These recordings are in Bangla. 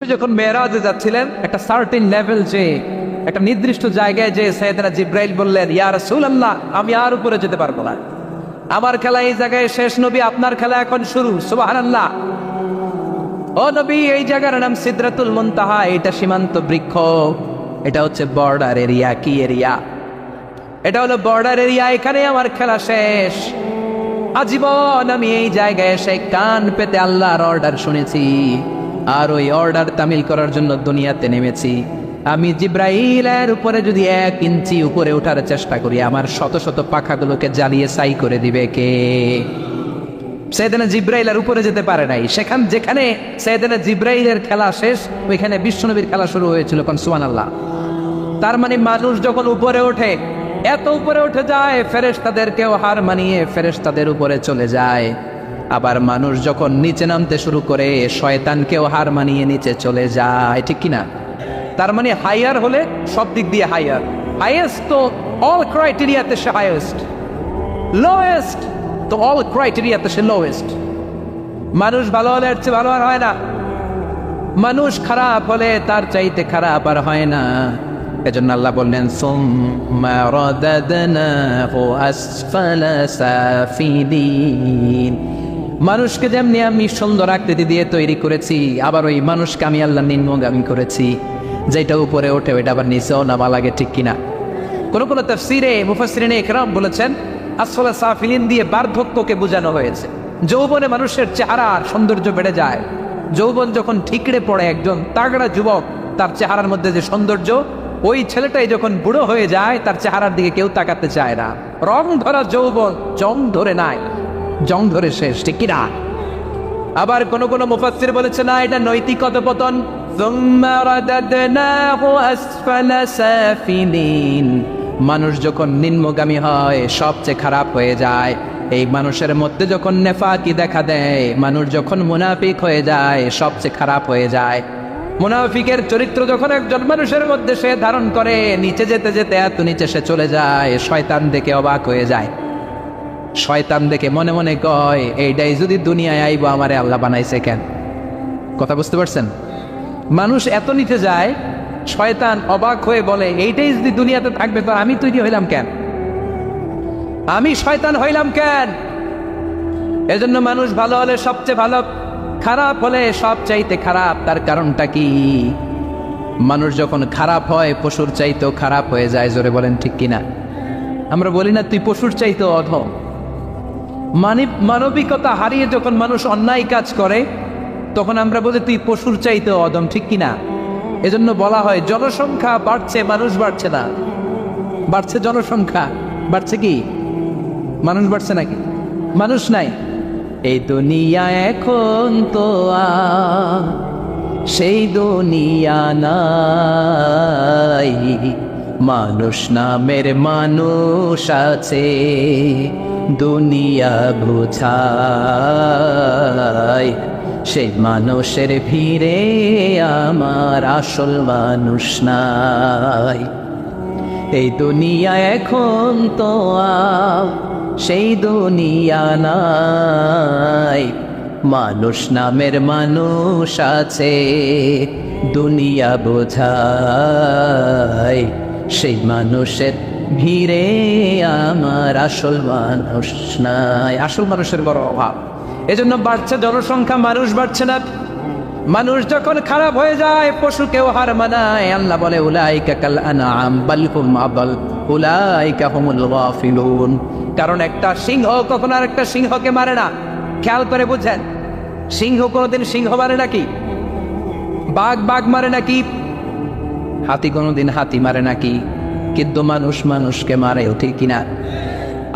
যখন মেরাজে যাচ্ছিলেন একটা সার্টেন লেভেল যে একটা নির্দিষ্ট জায়গায় যে সাইয়েদনা জিব্রাইল বললেন, ইয়া রাসূলুল্লাহ, আমি আর উপরে যেতে পারবো না, আমার খেলা এই জায়গায় শেষ, নবী আপনার খেলা এখন শুরু। সুবহানাল্লাহ। ও নবী, এই জায়গার নাম সিদরাতুল মুনতাহা, এটা সীমান্ত বৃক্ষ, এটা হচ্ছে বর্ডার এরিয়া। কি এরিয়া? এটা হলো বর্ডার এরিয়া, এখানে আমার খেলা শেষ। আজীবন আমি এই জায়গায় এসে কান পেতে আল্লাহর অর্ডার শুনেছি, আর ওই অর্ডার তামিল করার জন্য দুনিয়াতে নেমেছি। আমি জিব্রাইলের উপরে যদি 1 ইঞ্চি উপরে ওঠার চেষ্টা করি, আমার শত শত পাখাগুলোকে জ্বালিয়ে ছাই করে দিবে কে? সাইয়েদনা জিব্রাইল আর উপরে যেতে পারে নাই। যেখানে সাইয়েদনা জিব্রাইলের খেলা শেষ, ওইখানে বিশ্বনবীর খেলা শুরু হয়েছিল। কোন সুবহানাল্লাহ। তার মানে মানুষ যখন উপরে ওঠে, এত উপরে উঠে যায়, ফেরেশতাদেরকেও হার মানিয়ে ফেরেশতাদের উপরে চলে যায়। আবার মানুষ যখন নিচে নামতে শুরু করে, শয়তানকেও হার মানিয়ে নিচে চলে যায়। ঠিক কিনা? তার মানে হাইয়ার হলে সব দিক দিয়ে হাইয়ার, হাইয়েস্ট তো অল ক্রাইটেরিয়াতে সে হাইয়েস্ট, লোয়েস্ট তো অল ক্রাইটেরিয়াতে সে লোয়েস্ট। মানুষ ভালো হলে এর চেয়ে ভালো আর হয় না, মানুষ খারাপ হলে তার চাইতে খারাপ আর হয় না। এজন্য আল্লাহ বললেন, সুম্মা রাদাদনাহু আসফালা সাফিলিন। মানুষকে যেমনি আমি সুন্দর আকৃতি দিয়ে তৈরি করেছি, আবার ওই মানুষকে আমি আল্লাহ নিম্নগামী করেছি। যেটা উপরে ওঠে ওইটা আবার নিচেও নামা লাগে। ঠিক কিনা? কোন কোন তাফসীরে মুফাসসিরিনে ইকরাম বলেছেন, আসফালা সাফিলিন দিয়ে বার্ধক্যকে বোঝানো হয়েছে। যৌবনে মানুষের চেহারার সৌন্দর্য বেড়ে যায়। যৌবন যখন ঠিকরে পড়ে, একজন তাগড়া যুবক, তার চেহারার মধ্যে যে সৌন্দর্য, ওই ছেলেটাই যখন বুড়ো হয়ে যায়, তার চেহারার দিকে কেউ তাকাতে চায় না। রং ধরা যৌবন জং ধরে নাই, জং ধরে শেষ। ঠিক কিনা? আবার কোন কোন মুফাসসির বলেছে, না, এটা নৈতিক অধঃপতন। সুম্মা রাদাদনাহু আসফালা সাফিলিন। মানুষ যখন নিম্নগামী হয়, সবচেয়ে খারাপ হয়ে যায়। এই মানুষের মধ্যে যখন নেফাকি দেখা দেয়, মানুষ যখন মুনাফিক হয়ে যায়, সবচেয়ে খারাপ হয়ে যায়। মুনাফিকের চরিত্র যখন একজন মানুষের মধ্যে সে ধারণ করে, নিচে যেতে যেতে এত নিচে সে চলে যায়, শয়তান দেখে অবাক হয়ে যায়। শয়তান দেখে মনে মনে কয়, এইটাই যদি দুনিয়ায় আইবো, আমারে আল্লাহ বানাইছে কেন? কথা বুঝতে পারছেন? মানুষ এত নিচে যায়, শয়তান অবাক হয়ে বলে, এইটাই যদি দুনিয়াতে থাকবে, তো আমি তৈরি হইলাম কেন? আমি শয়তান হইলাম কেন? এজন্য মানুষ ভালো হলে সবচেয়ে ভালো, খারাপ হলে সবচাইতে খারাপ। তার কারণটা কি? মানুষ যখন খারাপ হয়, পশুর চাইতেও খারাপ হয়ে যায়। জোরে বলেন ঠিক কিনা? আমরা বলি না, তুই পশুর চাইতেও অধম। মানবিকতা হারিয়ে যখন মানুষ অন্যায় কাজ করে, তখন আমরা বলি তুই পশুর চাইতেও অধম। ঠিক কিনা? এজন্য বলা হয়, জনসংখ্যা বাড়ছে, মানুষ বাড়ছে না। বাড়ছে জনসংখ্যা, বাড়ছে কি? মানুষ বাড়ছে নাকি? মানুষ নাই। এই দুনিয়া এখন তো সেই দুনিয়া নাই, মানুষ নামের মানুষ আছে, দুনিয়া বুঝায়। সেই মানুষের ভিড়ে আমার আসল মানুষ নাই। এই দুনিয়া এখন তো সেই দুনিয়া নাই, মানুষ নামের মানুষ আছে, দুনিয়া বোঝায়। সেই মানুষের ভিড়ে আমার আসল মানুষ নাই। আসল মানুষের বড় অভাব। এজন্য বাড়ছে জনসংখ্যা, মানুষ বাড়ছে না। মানুষ যখন খারাপ হয়ে যায়, পশুকেও হার মানায়। আল্লাহ বলে, উলাইকা কাল আনআম বাল হুম আদাল উলাইকা হুমুল গাফিলুন। কারণ একটা সিংহ কখনো আর একটা সিংহকে মারে না। খেয়াল করে বুঝেন, সিংহ কোনোদিন সিংহ মারে নাকি? বাঘ বাঘ মারে নাকি? হাতি কোনোদিন হাতি মারে নাকি? কিন্তু মানুষ মানুষকে মারে। ঠিক কিনা?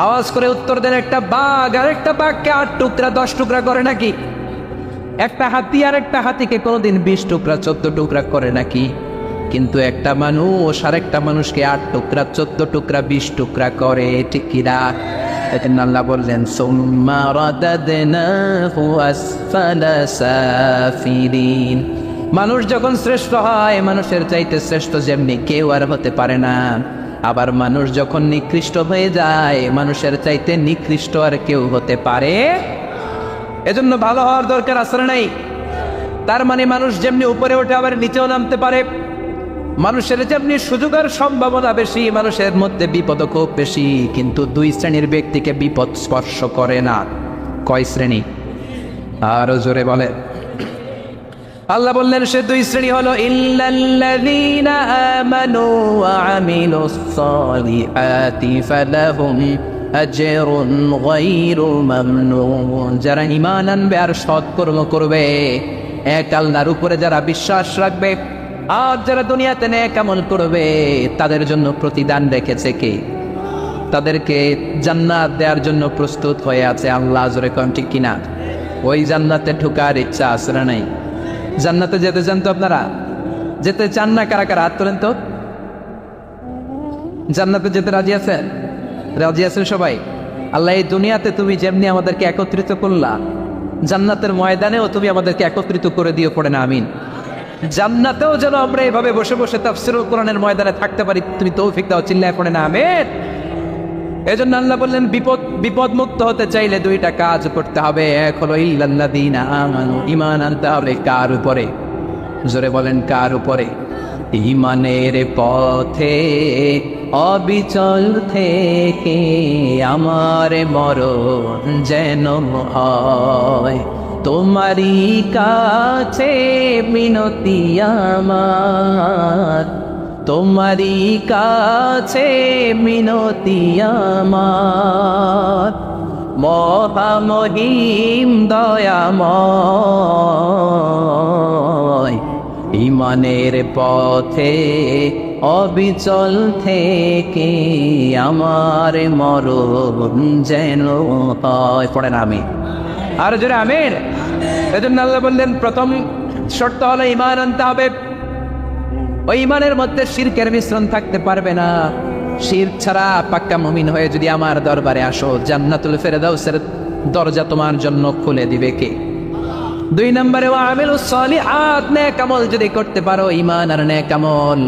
আওয়াজ করে উত্তর দেন, একটা বাঘ আর একটা বাঘকে 8 টুকরা 10 টুকরা করে নাকি? একটা হাতি আর একটা হাতিকে কোনোদিন 20 টুকরা 14 টুকরা করে নাকি? কিন্তু একটা মানুষ আর একটা মানুষকে 8 টুকরা 14 টুকরা 20 টুকরা করে। ঠিক কিনা? এজন্য আল্লাহ বললেন, সুম্মা রাদাদনাহু আসফালা সাফিলিন। মানুষ যখন শ্রেষ্ঠ হয়, মানুষের চাইতে শ্রেষ্ঠ যেমনি কেউ আর হতে পারে না। আবার মানুষ যখন নিকৃষ্ট হয়ে যায়, মানুষের চাইতে নিকৃষ্ট আর কেউ হতে পারে। এজন্য ভালো হওয়ার দরকার আছে না নাই? তার মানে মানুষ যেমনি উপরে ওঠে আবার নিচেও নামতে পারে, মানুষের যেমনি সুযোগের সম্ভাবনা বেশি, মানুষের মধ্যে বিপদ খুব বেশি, কিন্তু দুই শ্রেণীর ব্যক্তিকে বিপদ স্পর্শ করে না। কয় শ্রেণী? আরো জোরে বলে। আল্লাহ বললেন সে দুই শ্রেণী হলো ইল্লাল্লাযীনা আমানু ওয়া আমিলুস সালিহাতি ফালাহুম আজরুন গায়রু মামনুন। যারা ঈমান আনবে আর সৎকর্ম করবে, এক আল্লাহর উপরে যারা বিশ্বাস রাখবে আর যারা দুনিয়াতে নেক আমল করবে, তাদের জন্য প্রতিদান রেখেছে কে? তাদেরকে জান্নাত দেওয়ার জন্য প্রস্তুত হয়ে আছে আল্লাহ। জোরে কোন ঠিক কিনা? ওই জান্নাতে ঢোকার ইচ্ছা আছে না নাই? জান্নাতে যেতে চান তো আপনারা? যেতে চান না কারা কারা? হাত তোলেন তো। জান্নাতে যেতে রাজি আছেন? রাজি আছেন সবাই? আল্লাহ এই দুনিয়াতে তুমি যেমনি আমাদেরকে একত্রিত করলা, জান্নাতের ময়দানেও তুমি আমাদেরকে একত্রিত করে দিও, পড়ে না আমিন। জান্নাতেও যেন আমরা এভাবে বসে বসে তাফসীরুল কোরআনের ময়দানে থাকতে পারি, তুমি তৌফিক দাও, চিল্লায় পড়ে না আমিন। এজন্য আল্লাহ বললেন বিপদ মুক্ত হতে চাইলে দুইটা কাজ করতে হবে। এক হলো ইল্লাল্লাযীনা আমানু, ঈমান আনতে হবে। কার উপরে? জোরে বলেন কার উপরে? ঈমানের পথে অবিচল থেকে আমার মরণ যেন হয়, তোমারই কাছে মিনতি আমার, তোমারই কাছে মিনতি আমার, মহামহিম দয়াময়। ঈমানের পথে অবিচল থেকে আমার মরণ যেন হয়, পড়েন আমি আর জোরে আমিন। এজন্য আল্লাহ বললেন প্রথম শর্ত হলো ঈমান আনতে হবে। ওই ঈমানের মধ্যে শিরকের মিশ্রণ থাকতে পারবে না। শিরক ছাড়া পাক্কা মুমিন হয়ে যদি আমার দরবারে আসো, জান্নাতুল ফেরদাউসের দরজা তোমার জন্য খুলে দিবে কে? দুই নম্বরে ওয়া আমিলুস সালিহাত, নেক আমল যদি করতে পারো, ঈমান আর নেক আমল,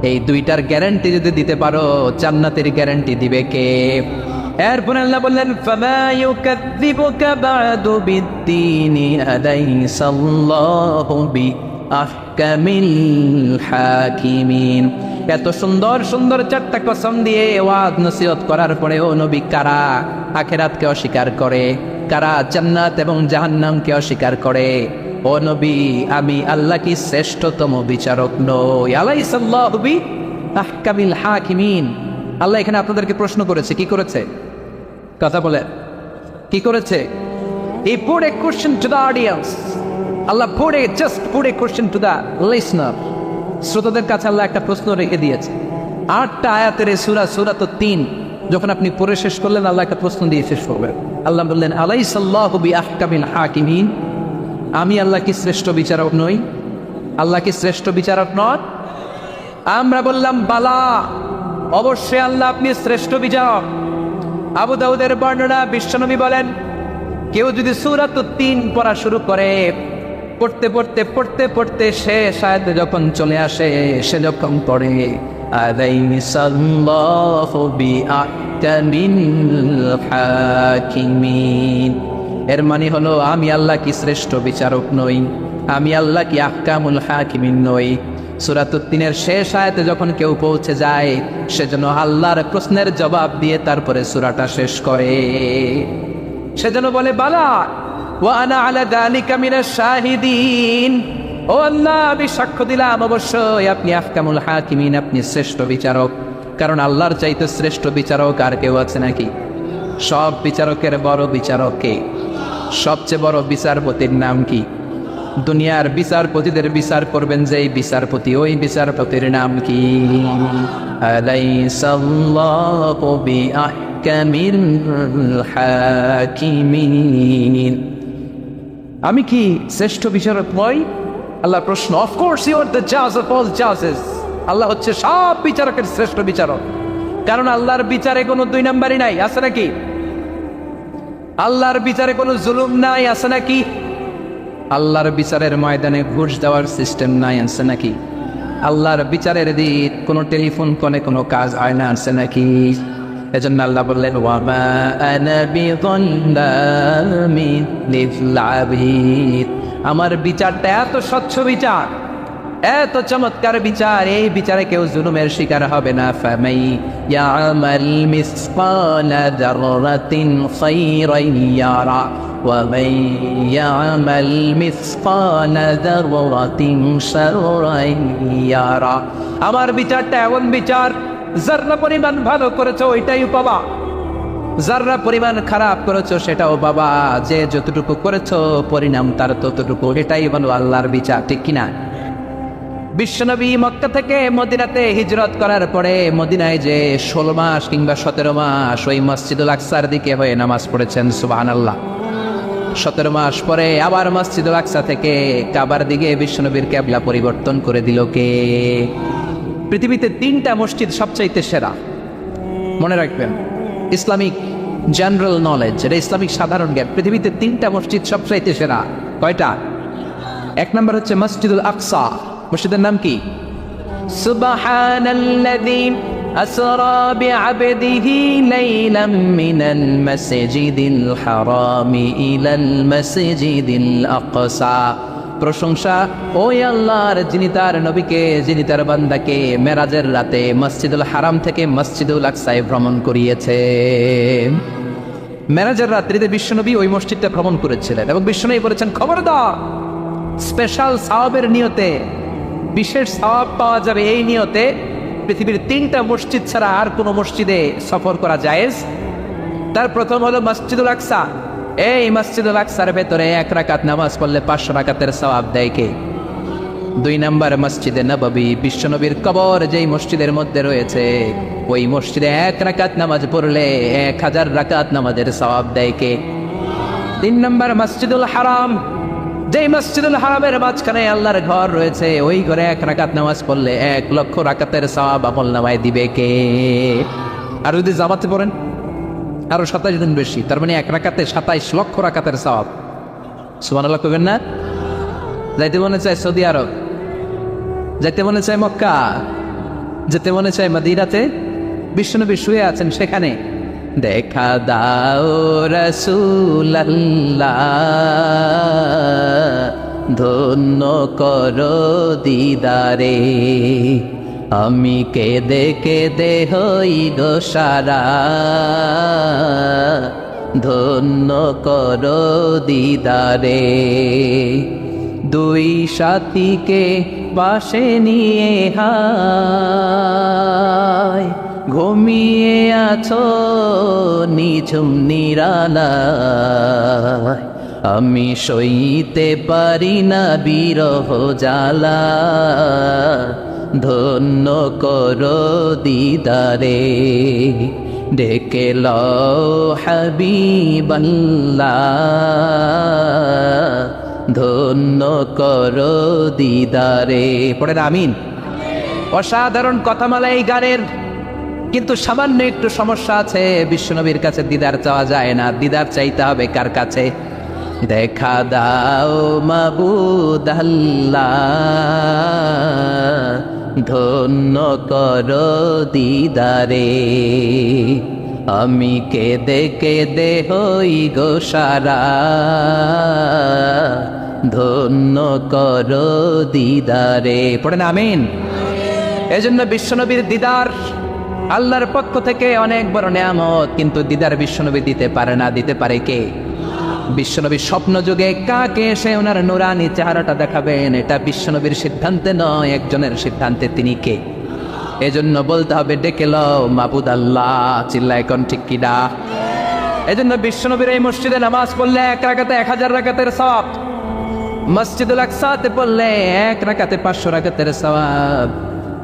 এই দুইটার গ্যারান্টি যদি দিতে পারো, জান্নাতের গ্যারান্টি দিবে কে? এরপর আল্লাহ বললেন ফামা ইউকাযযিবুকা বা'দু বিদ্দীনি আলাইসাল্লাহু বিআহকামিল হাকিমিন। এত সুন্দর সুন্দর চারটা কসম দিয়ে ওয়াজ নসিহত করার পরে ও নবী, কারা আখিরাতকে অস্বীকার করে, কারা জান্নাত এবং জাহান্নামকে অস্বীকার করে? ও নবী, আমি আল্লাহ কি শ্রেষ্ঠতম বিচারক নই? আলাইসাল্লাহু বিআহকামিল হাকিমিন। আল্লাহ এখানে আপনাদেরকে প্রশ্ন করেছে। কি করেছে? কথা বলে কি করেছে? He put a question to the audience. Allah just put a question to the listener. শ্রোতাদের কাছে আল্লাহ একটা প্রশ্ন রেখে দিয়েছে। 8টা আয়াতের সূরা, সূরা তো 3। যখন আপনি পড়ে শেষ করলেন, আল্লাহ একটা প্রশ্ন দিয়ে শেষ করবেন। আল্লাহ বললেন আলাইসাল্লাহু বিআহকামিল হাকিমিন। আমি আল্লাহ কি শ্রেষ্ঠ বিচারক নই? আল্লাহ কি শ্রেষ্ঠ বিচারক নন? আমরা বললাম বালা, অবশ্যই আল্লাহ আপনি শ্রেষ্ঠ বিচারক। আবু দাউদের বর্ণনা, বিশ্বনবী বলেন কেউ যদি সূরা 3 পড়া শুরু করে, পড়তে পড়তে পড়তে পড়তে শেষ আয়াতে যখন চলে আসে, সে যখন পড়ে আলাইসাল্লাহু বিআহকামিল হাকিমিন, এর মানে হলো আমি আল্লাহ কি শ্রেষ্ঠ বিচারক নই? আমি আল্লাহ কি আহকামুল হাকিমিন নই? সূরা 3 শেষ আয়াতে যখন কেউ পৌঁছে যায়, সেজন্য আল্লাহর প্রশ্নের জবাব দিয়ে তারপরে সূরাটা শেষ করে। সেজন্য বলে বালা ওয়া আনা আলা যালিকা মিনাশ শাহিদিন। ও আল্লাহ, আমি সাক্ষ্য দিলাম অবশ্যই আপনি আহকামুল হাকিমিন, আপনি শ্রেষ্ঠ বিচারক। কারণ আল্লাহর চাইতে শ্রেষ্ঠ বিচারক আর কেউ আছে নাকি? সব বিচারকের বড় বিচারক কে? সবচেয়ে বড় বিচারপতির নাম কি? দুনিয়ার বিচারপতিদের বিচার করবেন যেই বিচারপতি, ওই বিচারপতির নাম কি? আলাইসাল্লাহু বিআহকামিল হাকিমিন। আমি কি শ্রেষ্ঠ বিচারক নই? আল্লাহ প্রশ্ন। অফকোর্স ইউ আর দ্য জাজ অফ অল জাজেস। আল্লাহ হচ্ছে সব বিচারকের শ্রেষ্ঠ বিচারক। কারণ আল্লাহর বিচারে কোনো 2 নাম্বারই নাই, আছে নাকি? আল্লাহর বিচারে কোনো জুলুম নাই, আছে নাকি? আল্লাহর বিচারের ময়দানে ঘুষ দেওয়ার সিস্টেম নাই, আছে নাকি? আল্লাহর বিচারের দিন কোনো টেলিফোন কলে কোনো কাজ হয় না, আছে নাকি? এজন্য আল্লাহ বললেন ওয়ামা আনা বিযাল্লামিন লিল আবিদ, আমার বিচারটা এত স্বচ্ছ বিচার, এত চমৎকার বিচার, এই বিচারে কেউ জুলুমের শিকার হবে না। ফামাই ইয়ামাল মিসকালা যাররাতিন খায়রান ইয়ারা ওয়া মান ইয়ামাল মিসকালা যাররাতিন শাররান ইয়ারা। আমার বিচারটা এমন বিচার, যাররা পরিমাণ ভালো করেছো ওইটাই পাবা, যাররা পরিমাণ খারাপ করেছো সেটাও বাবা। যে যতটুকু করেছো পরিণাম তার ততটুকু, এটাই হলো আল্লাহর বিচার, ঠিক কিনা? বিশ্বনবী মক্কা থেকে মদিনাতে হিজরত করার পরে মদিনায় যে 16 মাস কিংবা 17 মাস ওই মসজিদুল আকসার দিকে হয়ে নামাজ পড়েছেন, সুবহানাল্লাহ। 17 মাস পরে আবার মসজিদুল আকসা থেকে কাবার দিকে বিশ্বনবীর কিবলা পরিবর্তন করে দিল কে? পৃথিবীতে 3টা মসজিদ সবচাইতে সেরা, মনে রাখবেন। ইসলামিক জেনারেল নলেজ, এটা ইসলামিক সাধারণ জ্ঞান। পৃথিবীতে 3টা মসজিদ সবচাইতে সেরা। কয়টা? 1 নম্বর হচ্ছে মসজিদুল আকসা। মসজিদের নাম কি? সুবহানাল্লাযী আসরা বিআবদিহি লাইলাম মিনাল মাসজিদিল হারামি ইলাল মাসজিদিল আকসা। প্রশংসা ওই আল্লাহর যিনি তার নবীকে, যিনি তার বান্দাকে মেরাজের রাতে মসজিদুল হারাম থেকে মসজিদুল আকসায় ভ্রমণ করিয়েছে। মেরাজের রাত্রিতে বিশ্বনবী ওই মসজিদটা ভ্রমণ করেছিলেন এবং বিশ্বনবী বলেছেন, খবরদার, স্পেশাল সওয়াবের নিয়তে, বিশেষ সওয়াব পাওয়া যাবে এই নিয়তে পৃথিবীর 3টা মসজিদ ছাড়া আর কোনো মসজিদে সফর করা জায়েজ। তার প্রথম হলো মসজিদুল আকসা। এই মসজিদুল আকসার ভেতরে 1 রাকাত নামাজ পড়লে 500 রাকাতের সওয়াব দেয় কে? 2 নম্বর মসজিদে নববী, বিশ্বনবীর কবর যেই মসজিদের মধ্যে রয়েছে, ওই মসজিদে 1 রাকাত নামাজ পড়লে 1000 রাকাত নামাজের সওয়াব দেয় কে? 3 নম্বর মসজিদুল হারাম, যেই মসজিদুল হারামের মাঝখানে আল্লাহর ঘর রয়েছে, ওই ঘরে 1 রাকাত নামাজ পড়লে 1 লক্ষ রাকাতের সওয়াব আমল নামায় দিবে কে? আর যদি জামাতে পড়েন আরো 27 দিন বেশি, তার মানে 1 রাকাতে 27 লক্ষ রাকাতের সওয়াব। সুবহানাল্লাহ কইবেন না? যাইতে মনে চায় সৌদি আরব, যাইতে মনে চায় মক্কা, যেতে মনে চায় মদিনাতে, বিশ্বনবী শুয়ে আছেন সেখানে। দেখা দাও রাসূলুল্লাহ, ধন্য করো দিদারে, আমি কেঁদে কেঁদে হই গো সারা, ধন্য করো দিদারে। 2 সাথীকে পাশে নিয়ে হায় ঘুমিয়ে আছো নিঝুম নিরালায়, আমি সইতে পারি না বিরহ জ্বালা, ধন্য করো দিদারে, ডেকে লও হাবিবাল্লাহ, ধন্য করো দিদারে। পড়েন আমিন। অসাধারণ কথামালা এই গানের, কিন্তু সামান্য একটু সমস্যা আছে। বিশ্বনবীর কাছে দিদার চাওয়া যায় না, দিদার চাইতে হবে কার কাছে? দেখা দাও মাবুদ আল্লাহ, ধন্য করো দিদারে, আমি কেঁদে কেঁদে হই গো সারা, ধন্য করো দিদারে। পড়েন আমিন। এজন্য বিশ্বনবীর দিদার আল্লাহর পক্ষ থেকে অনেক বড় নেয়ামত, কিন্তু দিদার বিশ্বনবী দিতে পারে না। দিতে পারে কে? বিশ্বনবী স্বপ্ন যুগে কাকে এসে ওনার নুরানি চেহারাটা দেখাবেন, এটা বিশ্বনবীর সিদ্ধান্তে নয়, একজনের সিদ্ধান্তে। তিনি কে? এজন্য বলতে হবে ডেকে লও মাবুদ আল্লাহ। চিল্লায় কোন ঠিক কিনা? এজন্য বিশ্বনবীর এই মসজিদে নামাজ পড়লে 1 রাকাতে 1000 রাকাতের সওয়াব, মসজিদুল আকসাতে পড়লে 1 রাকাতে 500 রাকাতের সওয়াব,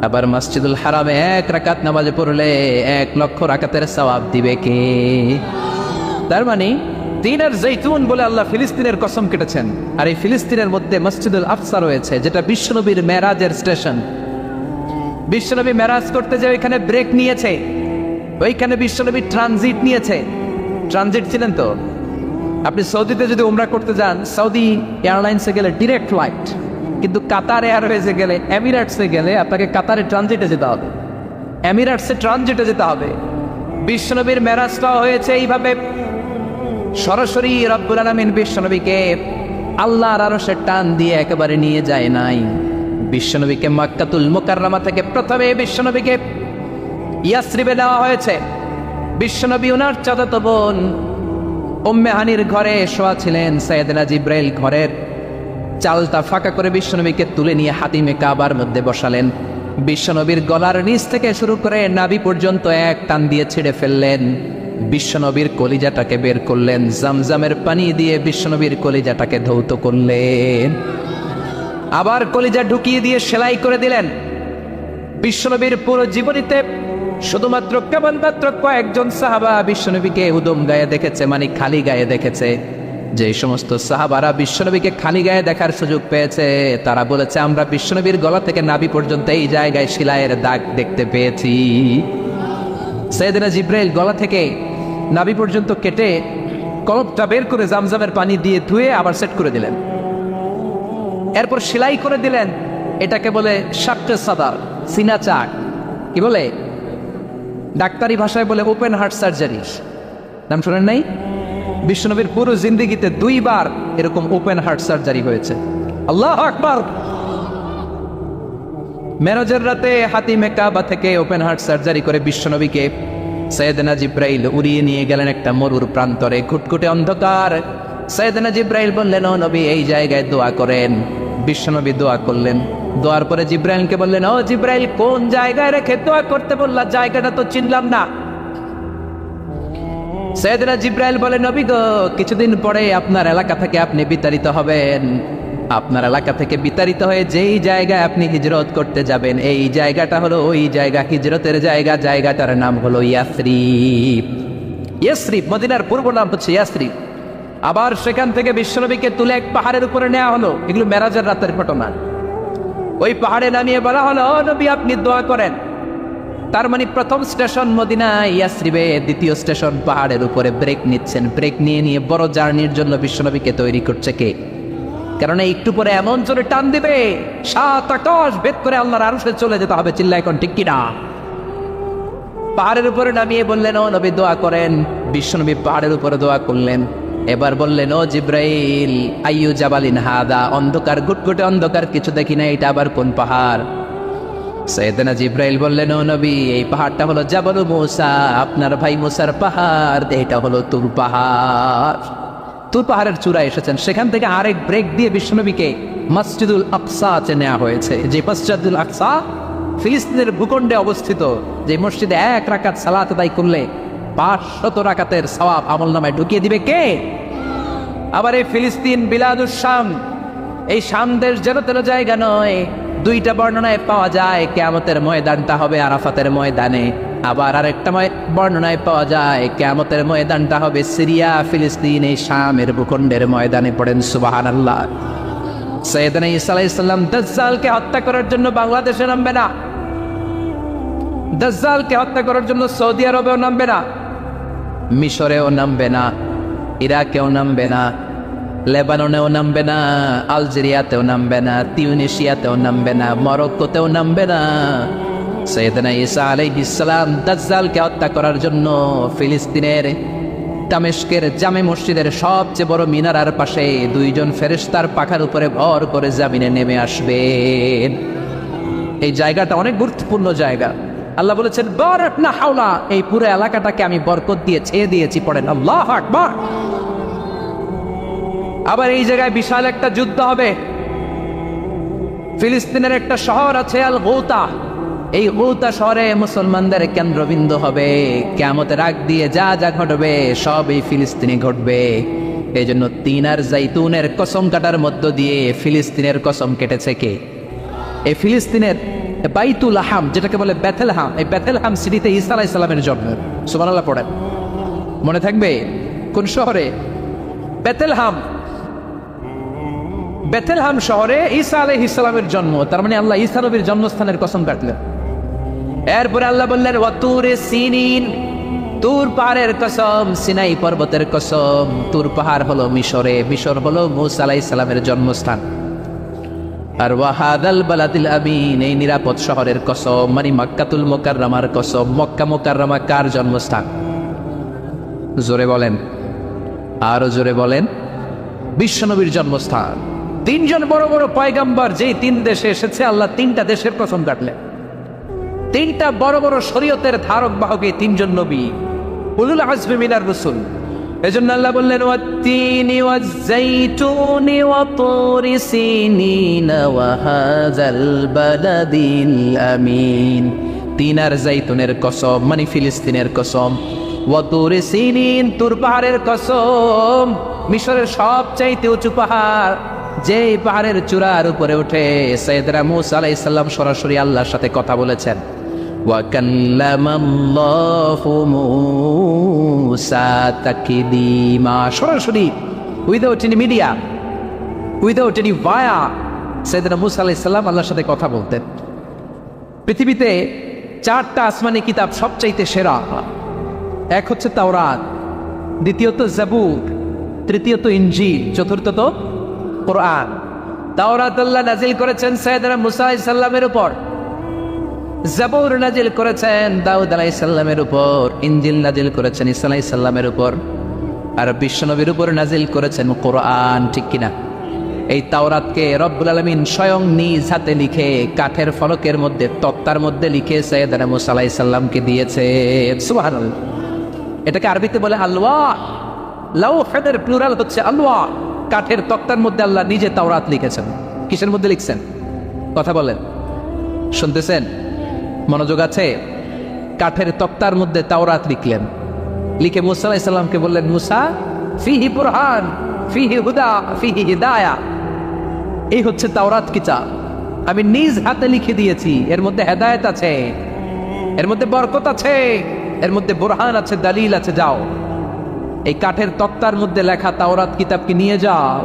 আবার মসজিদুল হারামে 1 রাকাত নামাজ পড়লে 1 লক্ষ রাকাতের সওয়াব দিবে কে? তার মানে তিনের জৈতুন বলে আল্লাহ ফিলিস্তিনের কসম কেটেছেন। আর এই ফিলিস্তিনের মধ্যে মসজিদুল আকসা রয়েছে, যেটা বিশ্বনবীর মেরাজের স্টেশন। বিশ্বনবী মেরাজ করতে যে ওইখানে ব্রেক নিয়েছে, ওইখানে বিশ্বনবী ট্রানজিট নিয়েছে। ট্রানজিট ছিলেন তো? আপনি সৌদিতে যদি উমরা করতে যান, সৌদি এয়ারলাইন্সে গেলে ডিরেক্ট ফ্লাইট, কিন্তু কাতার এয়ারওয়েজে গেলে, এমিরেটসে গেলে আপনাকে কাতারে ট্রানজিটে যেতে হবে, এমিরেটসে ট্রানজিটে যেতে হবে। বিশ্বনবীর মেরাজটাও হয়েছে এইভাবে। সরাসরি রব্বুল আলামিন বিশ্বনবীকে আল্লাহর আরশের টান দিয়ে একেবারে নিয়ে যায় নাই। বিশ্বনবীকে মক্কাতুল মুকাররমা থেকে প্রথমে বিশ্বনবীকে ইয়াসরিবে নেওয়া হয়েছে। বিশ্বনবী ওনার চাচাতো বোন উম্মে হানির ঘরে শোয়া ছিলেন। সাইয়েদনা জিব্রাইল ঘরের চালটা ফাঁকা করে বিশ্বনবীকে তুলে নিয়ে হাতিমে কাবার মধ্যে বসালেন। বিশ্বনবীর গলার নিচ থেকে শুরু করে নাভি পর্যন্ত এক টান দিয়ে ছিঁড়ে ফেললেন। বিশ্বনবীর কলিজাটাকে বের করলেন, জামজামের পানি দিয়ে বিশ্বনবীর কলিজাটাকে ধৌত করলেন। আবার কলিজা ঢুকিয়ে দিয়ে সেলাই করে দিলেন। বিশ্বনবীর পুরো জীবনীতে শুধুমাত্র কেবলমাত্র কয়েকজন সাহাবা বিশ্বনবীকে উদম গায়ে দেখেছে, মানে খালি গায়ে দেখেছে। যে সমস্ত সাহাবারা বিশ্বনবীকে খালি গায়ে দেখার সুযোগ পেয়েছে তারা বলেছে, আমরা বিশ্বনবীর গলা থেকে নাভি পর্যন্ত এই জায়গায় সেলাইয়ের দাগ দেখতে পেয়েছি। সাইয়েদনা জিব্রাইল গলা থেকে নাভি পর্যন্ত কেটে কলবটা বের করে জামজামের পানি দিয়ে ধুয়ে আবার সেট করে দিলেন। এরপর সেলাই করে দিলেন। এটাকে বলে শাক্কে সাদার, সিনা চাক। কি বলে? ডাক্তারি ভাষায় বলে ওপেন হার্ট সার্জারি। নাম শোনেন নাই? বিশ্বনবীর পুরো জিন্দেগিতে 2 বার এরকম ওপেন হার্ট সার্জারি হয়েছে। আল্লাহু আকবার। মেরাজের রাতে হাতিমে কাবা থেকে ওপেন হার্ট সার্জারি করে বিশ্বনবীকে সাইয়েদনা জিব্রাইল উড়িয়ে নিয়ে গেলেন একটা মরুর প্রান্তরে, ঘুটঘুটে অন্ধকার। সাইয়েদনা জিব্রাইল বললেন, ও নবী এই জায়গায় দোয়া করেন। বিশ্বনবী দোয়া করলেন। দোয়ার পরে জিব্রাইলকে বললেন, ও জিব্রাইল কোন জায়গায় রেখে দোয়া করতে বললা? জায়গাটা তো চিনলাম না। সাইয়েদনা জিব্রাইল বলে, নবী গো, কিছুদিন পরে আপনার এলাকা থেকে আপনি বিতাড়িত হবেন। আপনার এলাকা থেকে বিতাড়িত হয়ে যেই জায়গায় আপনি হিজরত করতে যাবেন, এই জায়গাটা হলো ওই জায়গা, হিজরতের জায়গা। জায়গাটার নাম হলো ইয়াসরিব। ইয়াসরিব মদিনার পূর্ব নাম হচ্ছে ইয়াসরিব। আবার সেখান থেকে বিশ্বনবীকে তুলে এক পাহাড়ের উপরে নেওয়া হলো। এগুলো মেরাজের রাতের ঘটনা। ওই পাহাড়ে নামিয়ে বলা হলো, ও নবী আপনি দোয়া করেন। তার মানে প্রথম স্টেশন মদিনা, ইয়াসরিবে দ্বিতীয় স্টেশন পাহাড়ের উপরে। ব্রেক নিচ্ছেন। ব্রেক নিয়ে নিয়ে বড় জার্নির জন্য বিশ্বনবীকে তৈরি করছে কে? কারণ একটু পরে এমন জোরে টান দিবে 7 আকাশ ভেদ করে আল্লাহর আরশে চলে যেতে হবে। চিল্লা এখন ঠিক কিনা? পাহাড়ের উপরে নামিয়ে বললেন, ও নবী দোয়া করেন। বিশ্বনবী পাহাড়ের উপরে দোয়া করলেন। এবার বললেন, ও জিব্রাইল আইয়ু জাবালিন হাদা, অন্ধকার, ঘুটঘুটে অন্ধকার, কিছু দেখি না, এটা আবার কোন পাহাড়? সাইয়েদনা জিব্রাইল বললেন, ও নবী এই পাহাড়টা হলো জাবালু মুসা, আপনার ভাই মুসার পাহাড়। এটা হলো তুর পাহাড়। তুর পাহাড়ের চূড়ায় এসেছেন। সেখান থেকে আরেক ব্রেক দিয়ে বিশ্বনবীকে মসজিদুল আকসাতে নেওয়া হয়েছে। যে মসজিদুল আকসা ফিলিস্তিনের ভূখণ্ডে অবস্থিত, যে মসজিদে 1 রাকাত সালাত আদায় করলে 500 রাকাতের সওয়াব আমলনামায় ঢুকিয়ে দিবে কে? আবার এই ফিলিস্তিন বিলাদুস শাম, এই শাম দেশ যেন তেন জায়গা নয়। 2টা বর্ণনায় পাওয়া যায় কিয়ামতের ময়দানটা হবে আরাফাতের ময়দানে। আবার আরেকটা বর্ণনায় পাওয়া যায় কিয়ামতের ময়দানটা হবে সিরিয়া, ফিলিস্তিন, এই শামের ভূখণ্ডের ময়দানে। পড়েন সুবহানাল্লাহ। সাইয়েদনা ঈসা আলাইহিস সালাম দাজ্জালকে হত্যা করার জন্য বাংলাদেশে নামবে না। দাজ্জালকে হত্যা করার জন্য সৌদি আরবেও নামবে না, মিশরেও নামবে না, ইরাকেও নামবে না, লেবাননেও নামবে না, আলজেরিয়াতেও নামবে না, তিউনিসিয়াতেও নামবে না, মরক্কোতেও নামবে না। সাইয়েদনা ঈসা আলাইহিস সালাম দাজ্জালকে হত্যা করার জন্য ফিলিস্তিনের দামেস্কের জামে মসজিদের সবচেয়ে বড় মিনারার পাশে 2 জন ফেরেশতার পাখার উপরে ভর করে জমিনে নেমে আসবেন। এই জায়গাটা অনেক গুরুত্বপূর্ণ জায়গা। আল্লাহ বলেছেন, বারাকনা হাওলা, এই পুরো এলাকাটাকে আমি বরকত দিয়ে ছেয়ে দিয়েছি। পড়েন আল্লাহু আকবার। আবার এই জায়গায় বিশাল একটা যুদ্ধ হবে। ফিলিস্তিনের একটা শহর আছে আল গৌতা। এই গৌতা শহরে মুসলমানদের কেন্দ্রবিন্দু হবে। কিয়ামতের আগ দিয়ে যা যা ঘটবে সব এই ফিলিস্তিনে ঘটবে। এই জন্য 3 আর জাইতুনের কসম কাটার মধ্য দিয়ে ফিলিস্তিনের কসম কেটেছে কে? এই ফিলিস্তিনের বাইতুল লাহাম, যেটাকে বলে বেথেলহাম, এই বেথেলহাম সিটিতে ঈসা আলাইহিস সালামের জন্ম। সুবহানাল্লাহ পড়েন। মনে থাকবে কোন শহরে? বেথেলহাম। বেথেলহাম শহরে ঈসা আলাইহিস সালামের জন্ম। তার মানে আল্লাহ ঈসা নবীর জন্মস্থানের কসম কাটলেন। এরপরে আল্লাহ বললেন, ওয়াতুরে সিনিন, তুর পাহাড়ের কসম, সিনাই পর্বতের কসম। তুর পাহাড় হলো মিশরে, মিশর হলো মুসা আলাইহিস সালামের জন্মস্থান। আর ওয়াহাদাল বালাদিল আমিন, এই নিরাপদ শহরের কসম, মানে মক্কাতুল মুকাররমার কসম। মক্কা মুকাররমা কার জন্মস্থান? জোরে বলেন, আরো জোরে বলেন। বিশ্বনবীর জন্মস্থান। তিনজন বড় বড় পয়গাম্বর যেই তিন দেশে এসেছে, আল্লাহ তিনটা দেশের কসম কাটলেন। তিনটা বড় বড় শরীয়তের ধারক বাহক এই তিনজন নবী, উলুল আজমি মিনার রাসূল। এজন্য আল্লাহ বললেন ওয়াত-তিনি ওয়াজ-যাইতুনি ওয়া তুরি সিনিনা ওয়া হাযাল বালাদিল আমিন। তিন আর যাইতুনের কসম, মানে ফিলিস্তিনের কসম। ওয়া তুরি সিনিন, তুর পাহাড়ের কসম, মিশরের সবচাইতে উঁচু পাহাড়, যেই পাহাড়ের চূড়ার উপরে উঠে সাইয়েদনা মূসা আলাইহিস সালাম সরাসরি আল্লাহর সাথে কথা বলেছেন। ওয়া কাল্লামাল্লাহু মূসা তাকলিমা, সরাসরি without any media, without any via, সাইয়েদনা মূসা আলাইহিস সালাম আল্লাহর সাথে কথা বলতেন। পৃথিবীতে চারটা আসমানি কিতাব সবচাইতে সেরা। এক হচ্ছে তাওরাত, দ্বিতীয়ত জাবুর, তৃতীয়ত ইনজিল, চতুর্থত কোরআন। তাওরাত আল্লাহ নাজিল করেছেন সাইয়েদনা মূসা আলাইহিস সালামের উপর, জাবুর নাজিল করেছেন দাউদ আলাইহিস সালামের উপর, ইনজিল নাজিল করেছেন ঈসা আলাইহিস সালামের উপর, আর বিশ্বনবীর উপর নাজিল করেছেন কোরআন, ঠিক কিনা? এই তাওরাতকে রব্বুল আলামিন স্বয়ং নিজ হাতে লিখে কাঠের ফলকের মধ্যে, তক্তার মধ্যে লিখে সাইয়েদনা মূসা আলাইহিস সালামকে দিয়েছে। সুবহানাল্লাহ। এটাকে আরবিতে বলে আলওয়াহ। লাউহের প্লুরাল হচ্ছে আলওয়াহ। কাঠের তক্তার মধ্যে আল্লাহ নিজে তাওরাত লিখেছেন। কিসের মধ্যে লিখছেন? কথা বলেন, শুনতেছেন? মনোযোগ আছে? কাঠের তক্তার মধ্যে তাওরাত লিখলেন, লিখে মূসা আলাইহিস সালামকে বললেন, মূসা ফিহি বুরহান, ফিহি হুদা, ফিহি হিদায়া। এই হচ্ছে তাওরাত কিতাব, আমি নিজ হাতে লিখে দিয়েছি। এর মধ্যে হেদায়েত আছে, এর মধ্যে বরকত আছে, এর মধ্যে বুরহান আছে, দলিল আছে। যাও এই কাঠের তক্তার মধ্যে লেখা তাওরাত কিতাবকে নিয়ে যাও,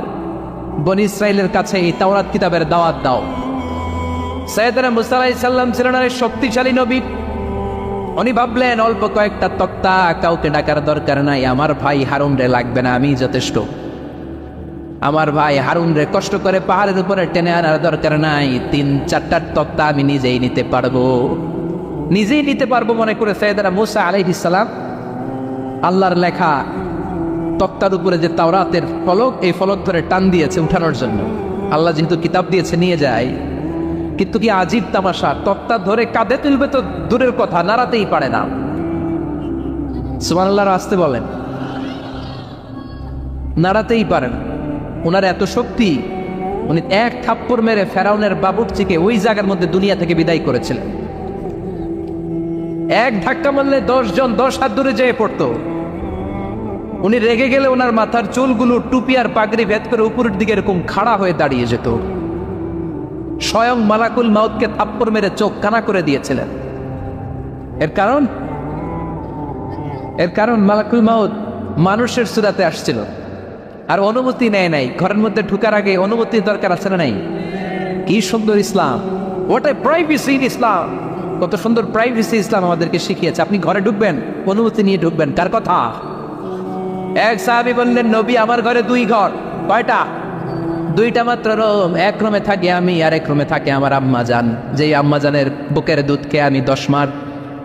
বনি ইসরাইলের কাছে এই তাওরাত কিতাবের দাওয়াত দাও। সাইয়েদনা মূসা আলাইহিস সালাম ছিলেন এক শক্তিশালী নবী। উনি ভাবলেন অল্প কয়েকটা তক্তা, কাউকে ডাকার দরকার নাই, আমার ভাই হারুন রে লাগবে না, আমি যথেষ্ট। আমার ভাই হারুন রে কষ্ট করে পাহাড়ের উপরে টেনে আনার দরকার নাই, 3-4টা তক্তা আমি নিজেই নিতে পারবো, নিজেই নিতে পারবো মনে করে সাইয়েদনা মূসা আলাইহিস সালাম আল্লাহর লেখা তক্তার উপরে যে তাওরাতের ফলক, এই ফলক ধরে টান দিয়েছে উঠানোর জন্য। আল্লাহ যেহেতু কিতাব দিয়েছে নিয়ে যায়, কিন্তু কি আজীব তামাশা, তক্তা ধরে কাঁধে তুলবে তো দূরের কথা, নাড়াতেই পারে না। সুবহানাল্লাহ, আসতে বলেন, নাড়াতেই পারেন। ওনার এত শক্তি, উনি এক থাপ্পড় মেরে ফেরাউনের বাবুর্চিকে ওই জায়গার মধ্যে দুনিয়া থেকে বিদায় করেছিলেন। এক ধাক্কা মারলে 10 জন 10 হাত দূরে যেয়ে পড়তো। উনি রেগে গেলে ওনার মাথার চুলগুলো টুপি আর পাগড়ি ভেদ করে উপরের দিকে এরকম খাড়া হয়ে দাঁড়িয়ে যেত। স্বয়ং মালাকুল মাউতকে থাপ্পড় মেরে চোখ কানা করে দিয়েছিলেন। এর কারণ মালাকুল মাউত মানুষের সুরাতে আসছিল, আর অনুমতি নেয় নাই। ঘরের মধ্যে ঢুকার আগে অনুমতির দরকার আছে না নাই? কি সুন্দর ইসলাম, হোয়াট এ প্রাইভেসি ইন ইসলাম। কত সুন্দর প্রাইভেসি ইসলাম আমাদেরকে শিখিয়েছে। আপনি ঘরে ঢুকবেন, অনুমতি নিয়ে ঢুকবেন। কার কথা? এক সাহাবী বললেন, নবী আমার ঘরে 2 ঘর। কয়টা? 2টা মাত্র রুম। এক রুমে থাকি আমি, আর এক রুমে থাকে আমার আম্মা জান। যেই আম্মা জানের বুকের দুধ খেয়ে আমি 10 মাস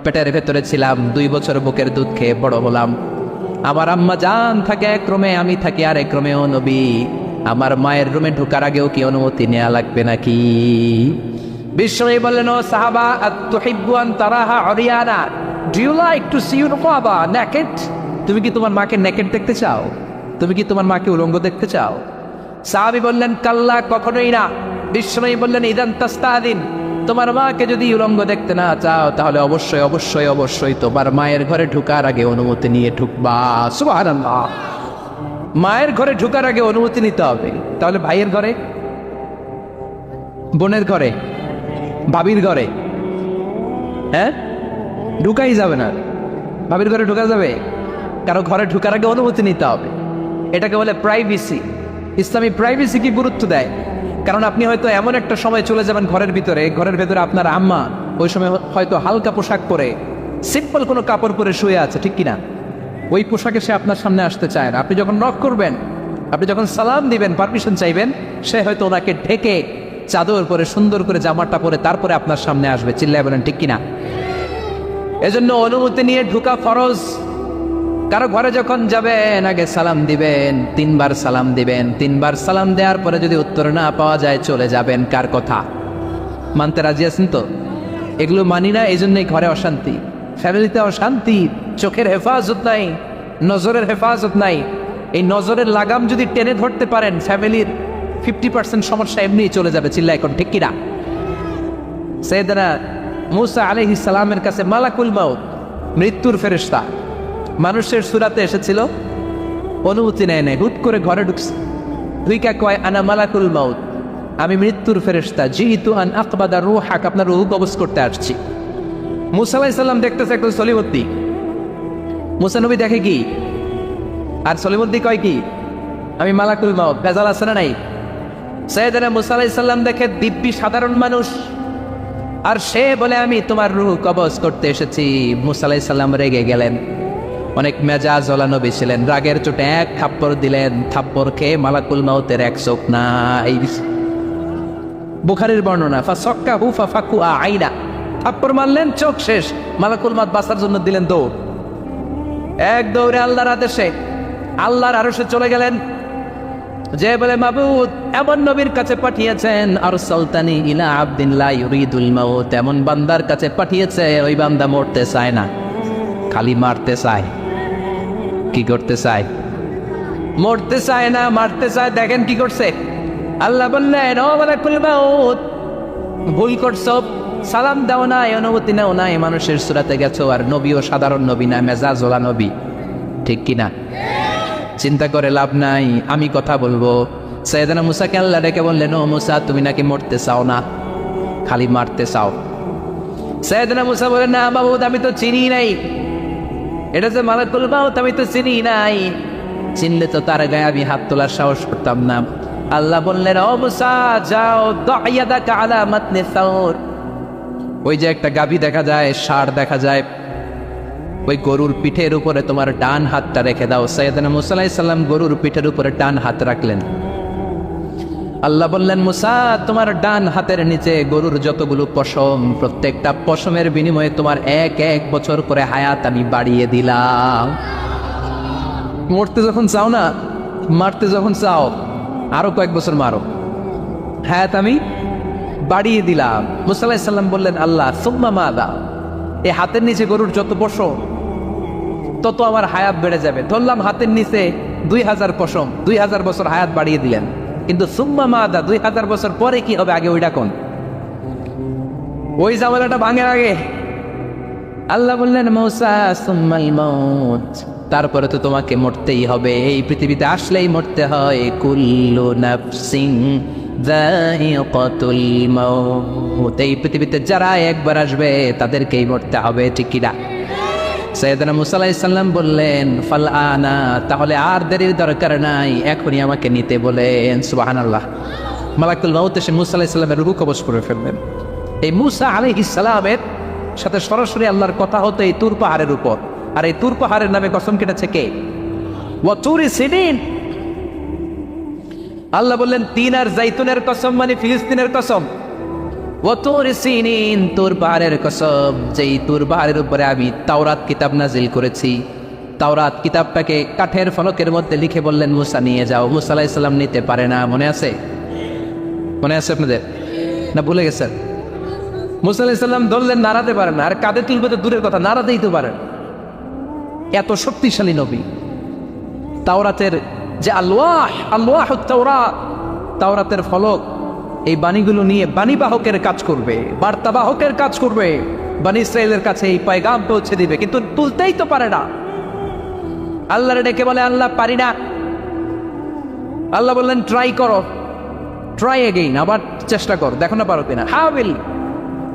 পেটের ভেতরে ছিলাম, 2 বছর বুকের দুধ খেয়ে বড় হলাম। আমার আম্মা জান থাকে এক রুমে, আমি থাকি আর এক রুমে। ও নবী, আমার মায়ের রুমে ঢোকার আগেও কি অনুমতি নেওয়া লাগবে নাকি? বিশ্বনবী বললেন, ও সাহাবা, আতুহিব্বু আন তারাহা উরিয়ানা, do you like to see your বাবা নেকেড? তুমি কি তোমার মাকে নেকেড দেখতে চাও? তুমি কি তোমার মাকে উলঙ্গ দেখতে চাও? সাহাবী বললেন, কাল্লা, কখনোই না। বিশ্বনবী বললেন, ইদান তাস্তাদিন, তোমার মাকে যদি উলঙ্গ দেখতে না চাও, তাহলে অবশ্যই অবশ্যই অবশ্যই তোমার মায়ের ঘরে ঢোকার আগে অনুমতি নিয়ে ঢুকবা। সুবহানাল্লাহ। মায়ের ঘরে ঢোকার আগে অনুমতি নিতে হবে। তাহলে ভাইয়ের ঘরে, বোনের ঘরে, ভাবির ঘরে, হ্যাঁ, ঢুকাই যাবে না। ভাবির ঘরে ঢোকা যাবে? কারো ঘরে ঢোকার আগে অনুমতি নিতে হবে। এটাকে বলে প্রাইভেসি। ইসলামী প্রাইভেসি কি গুরুত্ব দেয়? কারণ আপনি হয়তো এমন একটা সময় চলে যাবেন ঘরের ভিতরে, ঘরের ভেতরে আপনার আম্মা ওই সময় হয়তো হালকা পোশাক পরে, সিম্পল কোনো কাপড় পরে শুয়ে আছে, ঠিক কিনা? ওই পোশাকে সে আপনার সামনে আসতে চায় না। আপনি যখন নক করবেন, আপনি যখন সালাম দিবেন, পারমিশন চাইবেন, সে হয়তো ওনাকে ঢেকে চাদর পরে সুন্দর করে জামাটা পরে তারপরে আপনার সামনে আসবে। চিল্লায় বলেন ঠিক কিনা? এজন্য অনুমতি নিয়ে ঢোকা ফরজ। কারো ঘরে যখন যাবেন আগে সালাম দিবেন, 3 বার সালাম দিবেন। 3 বার সালাম দেওয়ার পরে যদি উত্তর না পাওয়া যায় চলে যাবেন। কার কথা মানতে রাজি আছেন তো? এগুলো মানি না, এই জন্যই ঘরে অশান্তি, ফ্যামিলিতে অশান্তি, চোখের হেফাজত নাই, নজরের হেফাজত নাই। এই নজরের লাগাম যদি টেনে ধরতে পারেন, ফ্যামিলির 50% সমস্যা এমনি চলে যাবে। চিল্লা এখন ঠিক কিনা? সাইয়েদনা মূসা আলাইহিস সালামের কাছে মালাকুল মাউত, মৃত্যুর ফেরেশতা, মানুষের সুরাতে এসেছিল, অনুমতি নেয় নাই, হুট করে ঘরে ঢুকছে, ঢুইকা কয় আনা মালাকুল মাউত, আমি মৃত্যুর ফেরেশতা, জিইতু আন আকবাদা রূহাক, আপনার রূহ কবজ করতে আসছি। মূসা আলাইহিস সালাম দেখতেছে একজন সলিমুদ্দি। মূসা নবী দেখে কি, আর সলিমুদ্দি কয় কি, আমি মালাকুল মাউত। ভেজাল আছে না নাই? সাইয়েদনা মূসা আলাইহিস সালাম দেখে দিব্যি সাধারণ মানুষ, আর সে বলে আমি তোমার রূহ কবজ করতে এসেছি। মূসা আলাইহিস সালাম রেগে গেলেন, অনেক মেজাজ ওলা নবী ছিলেন, রাগের চোটে এক থাপ্পড় দিলেন। থাপ্পড় খেয়ে মালাকুল মাউতের এক চোখ নাই। বুখারীর বর্ণনা, ফাসাক্কাহু ফাফাকুআ আইনা, থাপ্পড় মারলেন, চোখ শেষ। মালাকুল মাউত বাঁচার জন্য দিলেন দৌড়, এক দৌড়ে আল্লাহর আদেশে আল্লাহর আরশে চলে গেলেন। যে বলে মাবুদ এমন নবীর কাছে পাঠিয়েছেন, আরসালতানি ইলা আবদিন লা ইউরিদুল মাউত, এমন বান্দার কাছে পাঠিয়েছে ওই বান্দা মরতে চায় না, খালি মারতে চায়। কি করতে চায়? মরতে চায় না, মারতে চায়। দেখেন কি করছে আল্লাহ, বললেন ও মালাকুল মাউত, ভুল করছো, সালাম দাও না, অনুমতি নাও না, মানুষের সুরাতে গেছো, আর নবীও সাধারণ নবী না, মেজাজওয়ালা নবী। ঠিক কিনা? চিন্তা করে লাভ নাই, আমি কথা বলবো। সাইয়েদনা মূসাকে আল্লাহ ডেকে বললেন, ও মূসা, তুমি নাকি মরতে চাও না, খালি মারতে চাও। সাইয়েদনা মূসা বলেন, না মাবুদ, আমি তো চিনি নাই, এটা যে মালাকুল মাউত আমি তো চিনি নাই, চিনলে তো তার গায়ে আমি হাত তোলার সাহস করতাম না। আল্লাহ বললেন, ও মূসা যাও, দা'য়াদাকা আলা মাতনি সাউর, ওই যে একটা গাভী দেখা যায়, ষাঁড় দেখা যায়, ওই গরুর পিঠের উপরে তোমার ডান হাতটা রেখে দাও। সাইয়েদনা মূসা আলাইহিস সালাম গরুর পিঠের উপরে ডান হাত রাখলেন। আল্লাহ বললেন, মূসা তোমার ডান হাতের নিচে গরুর যতগুলো পশম, প্রত্যেকটা পশমের বিনিময়ে তোমার 1 বছর করে হায়াত আমি বাড়িয়ে দিলাম। মরতে যখন চাও না, মারতে যখন চাও, আরো কয়েক বছর মারো, হায়াত আমি বাড়িয়ে দিলাম। মূসা আলাইহিস সালাম বললেন, আল্লাহ সুম্মা মাযা, এই হাতের নিচে গরুর যত পশম তত আমার হায়াত বেড়ে যাবে। ধরলাম হাতের নিচে 2000 পশম, 2000 বছর হায়াত বাড়িয়ে দিলেন, কিন্তু সুম্মা মাদা, 2000 বছর পরে কি হবে, আগে ওইটা কোন, ওই জামালাটা ভাঙের আগে। আল্লাহ বললেন, মূসা সুম্মাল মাউত, তারপরে তো তোমাকে মরতেই হবে, এই পৃথিবীতে আসলেই মরতে হয়। কুল্লু নাফসিন যায়িকাতুল মাউত, এই পৃথিবীতে যারা একবার আসবে তাদেরকেই মরতে হবে। ঠিক কিনা? সাইয়েদনা মূসা আলাইহিস সালাম বললেন, ফাল আনা, তাহলে আর দেরির দরকার নাই, এখনই আমাকে নিতে বলেন। সুবহানাল্লাহ। মালাকুল মাউত এসে মূসা আলাইহিস সালামের রূহ কবজ করে ফেললেন। এই মূসা আলাইহিস সালামের সাথে সরাসরি আল্লাহর কথা হতো এই তুর পাহাড়ের উপর, আর এই তুর পাহাড়ের নামে কসম কেটেছে কে? ওয়া তুরি সিনিন। আল্লাহ বললেন, তিন আর জাইতুনের কসম, মানে ফিলিস্তিনের কসম। ওয়া তুরি সিনিন, তুর পাহাড়ের কসম, যেই তুর পাহাড়ের উপরে আমি তাওরাত কিতাব নাজিল করেছি। তাওরাত কিতাবটাকে কাঠের ফলকের মধ্যে লিখে বললেন, মূসা নিয়ে যাও। মূসা আলাইহিস সালাম নিতে পারে না। মনে আছে? মনে আছে আপনাদের না ভুলে গেছেন? মূসা আলাইহিস সালাম ধরলেন, নাড়াতে পারেন না, আর কাঁধে তুলবে তো দূরের কথা, নাড়াতেই তো পারেন। এত শক্তিশালী নবী। তাওরাতের যে আলওয়াহুত তাওরাত, তাওরাতের ফলক, এই বাণীগুলো নিয়ে বাণীবাহকের কাজ করবে, বার্তাবাহকের কাজ করবে, বনী ইসরাইলের কাছে এই পয়গাম পৌঁছে দিবে, কিন্তু তুলতেই তো পারে না। আল্লাহর ডেকে বলে, আল্লাহ পারি না। আল্লাহ বললেন, ট্রাই করো, ট্রাই এগেইন, আবার চেষ্টা কর, দেখো না পারো কিনা। হাবিল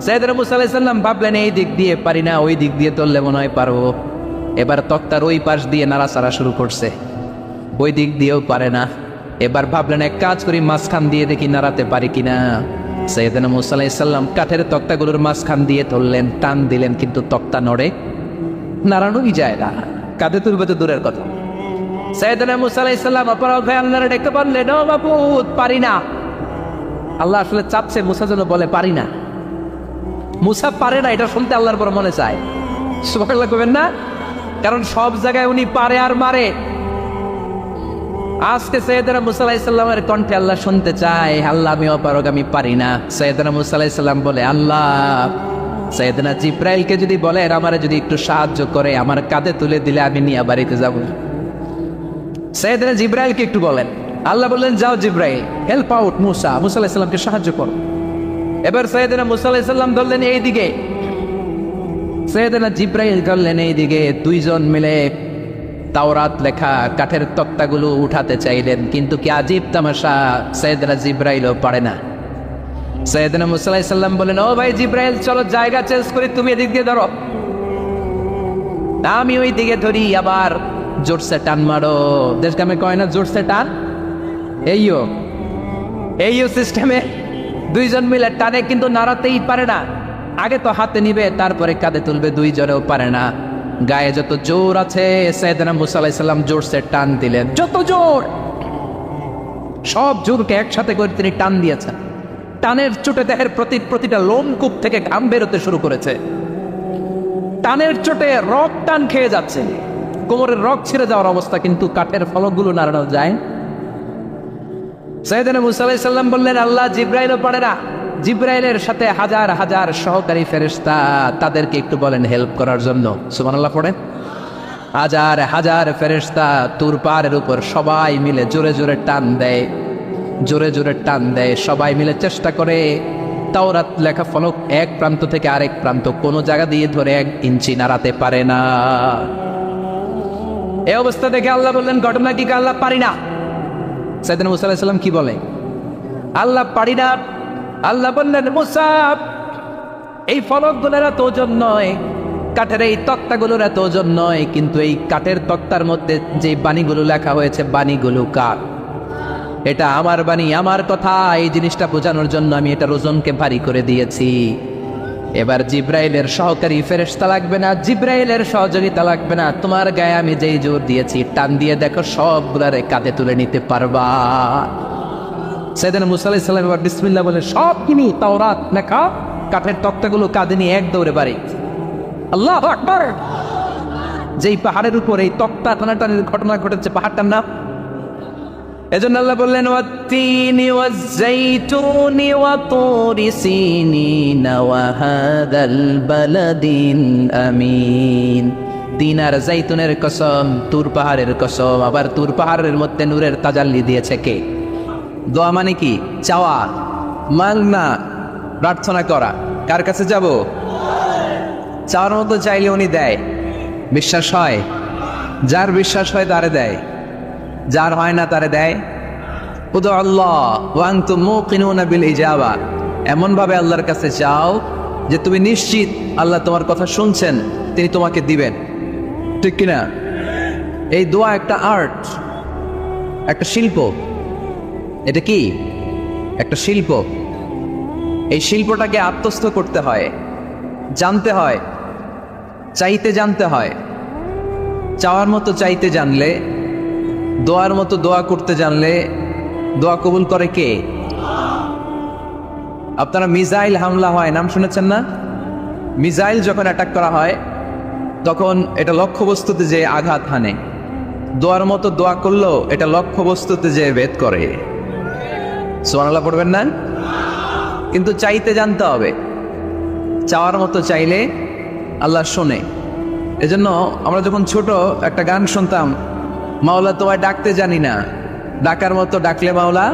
সাইয়েদনা মূসা আলাইহিস সালাম ভাবলেন, এই দিক দিয়ে পারি না, ওই দিক দিয়ে তুললে মনে হয় পারবো। এবার তক্তার ওই পাশ দিয়ে নাড়াচাড়া শুরু করছে, ওই দিক দিয়েও পারে না। এবার ভাবলেন, এক কাজ করি, মাঝখান দিয়ে দেখি নাড়াতে পারি কিনা। সাইয়েদনা মূসা আলাইহিস সালাম কাঠের তক্তাগুলোর মাঝখান দিয়ে তুললেন, টান দিলেন, কিন্তু তক্তা নড়ে, নাড়ানোই যায় না। কাঁধে তুলবে তো দূরের কথা। সাইয়েদনা মূসা আলাইহিস সালাম অপরাধ হয়ে আল্লাহর ডেকে বললেন, ও মাবুদ, পারি না। আল্লাহ আসলে চাচ্ছে মূসা যেন বলে পারি না। মূসা পারে না, এটা শুনতে আল্লাহর বড় মনে চায়। সুবহানাল্লাহ কইবেন না? কারণ সব জায়গায় উনি পারে আর মারে। আজকে সৈয়দনা মুসা আলাইহিস সালামের কণ্ঠে আল্লাহ শুনতে চায়, আল্লাহ আমি অপারগ, আমি পারি না। সৈয়দনা মুসা আলাইহিস সালাম বলে, আল্লাহ সৈয়দনা জিব্রাইলকে যদি বলে আমারে যদি একটু সাহায্য করে, আমার কাঁধে তুলে দিলে আমি নিয়ে বাড়িতে যাব। সৈয়দনা জিব্রাইলকে একটু বলেন। আল্লাহ বললেন, যাও জিব্রাইল, হেল্প আউট মুসা, মুসা আলাইহিস সালামকে সাহায্য করো। এবার সৈয়দনা মুসা আলাইহিস সালাম ধরলেন এইদিকে, সৈয়দনা জিব্রাইল ধরলেন এইদিকে। দুইজন মিলে তাওরাত লেখা কাঠের তক্তাগুলো উঠাতে চাইলেন, কিন্তু কি আজীব তামাশা, সৈয়দনা জিব্রাইলও পারে না। সৈয়দনা মুসা আলাইহিস সালাম বলেন, ও ভাই জিব্রাইল, চলো জায়গা চেঞ্জ করে তুমি এদিক দিয়ে ধরো, আমি ওই দিকে ধরি, আবার জোরসে টান মারো। দেশকামে কয় না জোরসে টান, এইও সিস্টেমে দুইজন মিলে টানে, কিন্তু নাড়াতেই পারে না। আগে তো হাতে নিবে, তারপরে কাঁধে তুলবে, দুইজনেও পারে না। গায়ে যত জোর আছে সাইয়েদনা মুসা আলাইহিস সালাম জোরসে টান দিলেন, যত জোর, সব জোরকে একসাথে করে তিনি টান দিয়েছেন। টানের চোটে দেহের প্রতিটা লোমকূপ থেকে ঘাম বেরোতে শুরু করেছে। টানের চোটে রক টান খেয়ে যাচ্ছে, কোমরের রক ছিঁড়ে যাওয়ার অবস্থা, কিন্তু কাঠের ফলকগুলো নাড়ানো যায়। সাইয়েদনা মুসা আলাইহিস সালাম বললেন, আল্লাহ জিব্রাইলও পারে না। জিব্রাইলের সাথে হাজার হাজার সহকারী ফেরেশতা, তাদেরকে একটু বলেন হেল্প করার জন্য। সুবহানাল্লাহ পড়েন। হাজার হাজার ফেরেশতা তুর পাহাড়ের উপর সবাই মিলে জোরে জোরে টান দেয়, জোরে জোরে টান দেয়। সবাই মিলে চেষ্টা করে তাওরাত লেখা ফলক এক প্রান্ত থেকে আরেক প্রান্ত কোনো জায়গা দিয়ে ধরে 1 ইঞ্চি নাড়াতে পারে না। এই অবস্থা দেখে আল্লাহ বললেন, ঘটনা কি? আল্লাহ পারি না। সাইয়েদনা মুসা আলাইহিস সালাম কি বলে? আল্লাহ পারি না। আল্লাহ বললেন, মুসা, এই ফলকগুলোর এত ওজন নয়, কাঠের এই তক্তাগুলোর এত ওজন নয়, কিন্তু এই কাঠের তক্তার মধ্যে যে বাণীগুলো লেখা হয়েছে, বাণীগুলো কার? এটা আমার বাণী, আমার কথা। এই জিনিসটা বোঝানোর জন্য আমি এটার ওজনকে ভারী করে দিয়েছি। এবার জিব্রাইলের সহকারী ফেরেশতা লাগবে না, জিব্রাইলের সহযোগিতা লাগবে না। তোমার গায়ে আমি যেই জোর দিয়েছি, টান দিয়ে দেখো সবগুলারে কাঁধে তুলে নিতে পারবা। সাইয়েদনা মুসা আলাইহিস সালাম এবার বিসমিল্লাহ বলে সবকিনি তাওরাত লেখা কাঠের তক্তাগুলো কাঁধে নিয়ে এক দৌড়ে বাড়ি। আল্লাহু আকবার। যেই পাহাড়ের উপর এই তক্তা টানাটানির ঘটনা ঘটেছে, পাহাড়টার নাম, এজন্য আল্লাহ বললেন, ওয়াত-তিনি ওয়াজ-যাইতুনি ওয়া তুরি সিনিন ওয়া হাদাল বালাদিন আমিন। তিন আর জাইতুনের কসম, তুর পাহাড়ের কসম। আবার তুর পাহাড়ের মধ্যে নূরের তাজাল্লি দিয়েছে কে? দোয়া মানে কি? চাওয়া, মাংনা, প্রার্থনা করা। কার কাছে যাব? চাওয়ার মতো চাইলে উনি দেয়। বিশ্বাস হয়? যার বিশ্বাস হয় তারে দেয়, যার হয় না তারে দেয়। উদু আল্লাহ ওয়া আনতুম মুকিনুনা বিল ইজাবা। এমন ভাবে আল্লাহর কাছে চাও যে তুমি নিশ্চিত আল্লাহ তোমার কথা শুনছেন, তিনি তোমাকে দিবেন। ঠিক কিনা? এই দোয়া একটা আর্ট, একটা শিল্প। এটা কি? একটা শিল্প। এই শিল্পটাকে আত্মস্থ করতে হয়, জানতে হয়, চাইতে জানতে হয়। চাওয়ার মতো চাইতে জানলে, দোয়ার মতো দোয়া করতে জানলে, দোয়া কবুল করে কে? আপনারা মিসাইল হামলা হয়, নাম শুনেছেন না? মিসাইল যখন অ্যাটাক করা হয়, তখন এটা লক্ষ্যবস্তুতে যে আঘাত হানে। দোয়ার মতো দোয়া করলেও এটা লক্ষ্যবস্তুতে যে ভেদ করে। সুবহানাল্লাহ পড়বেন না? কিন্তু চাইতে জানতে হবে। চাওয়ার মতো চাইলে আল্লাহ শোনে। এজন্য আমরা যখন ছোট একটা গান শুনতাম, মাওলা তোমায় ডাকতে জানি না, ডাকার মতো ডাকলে মাওলা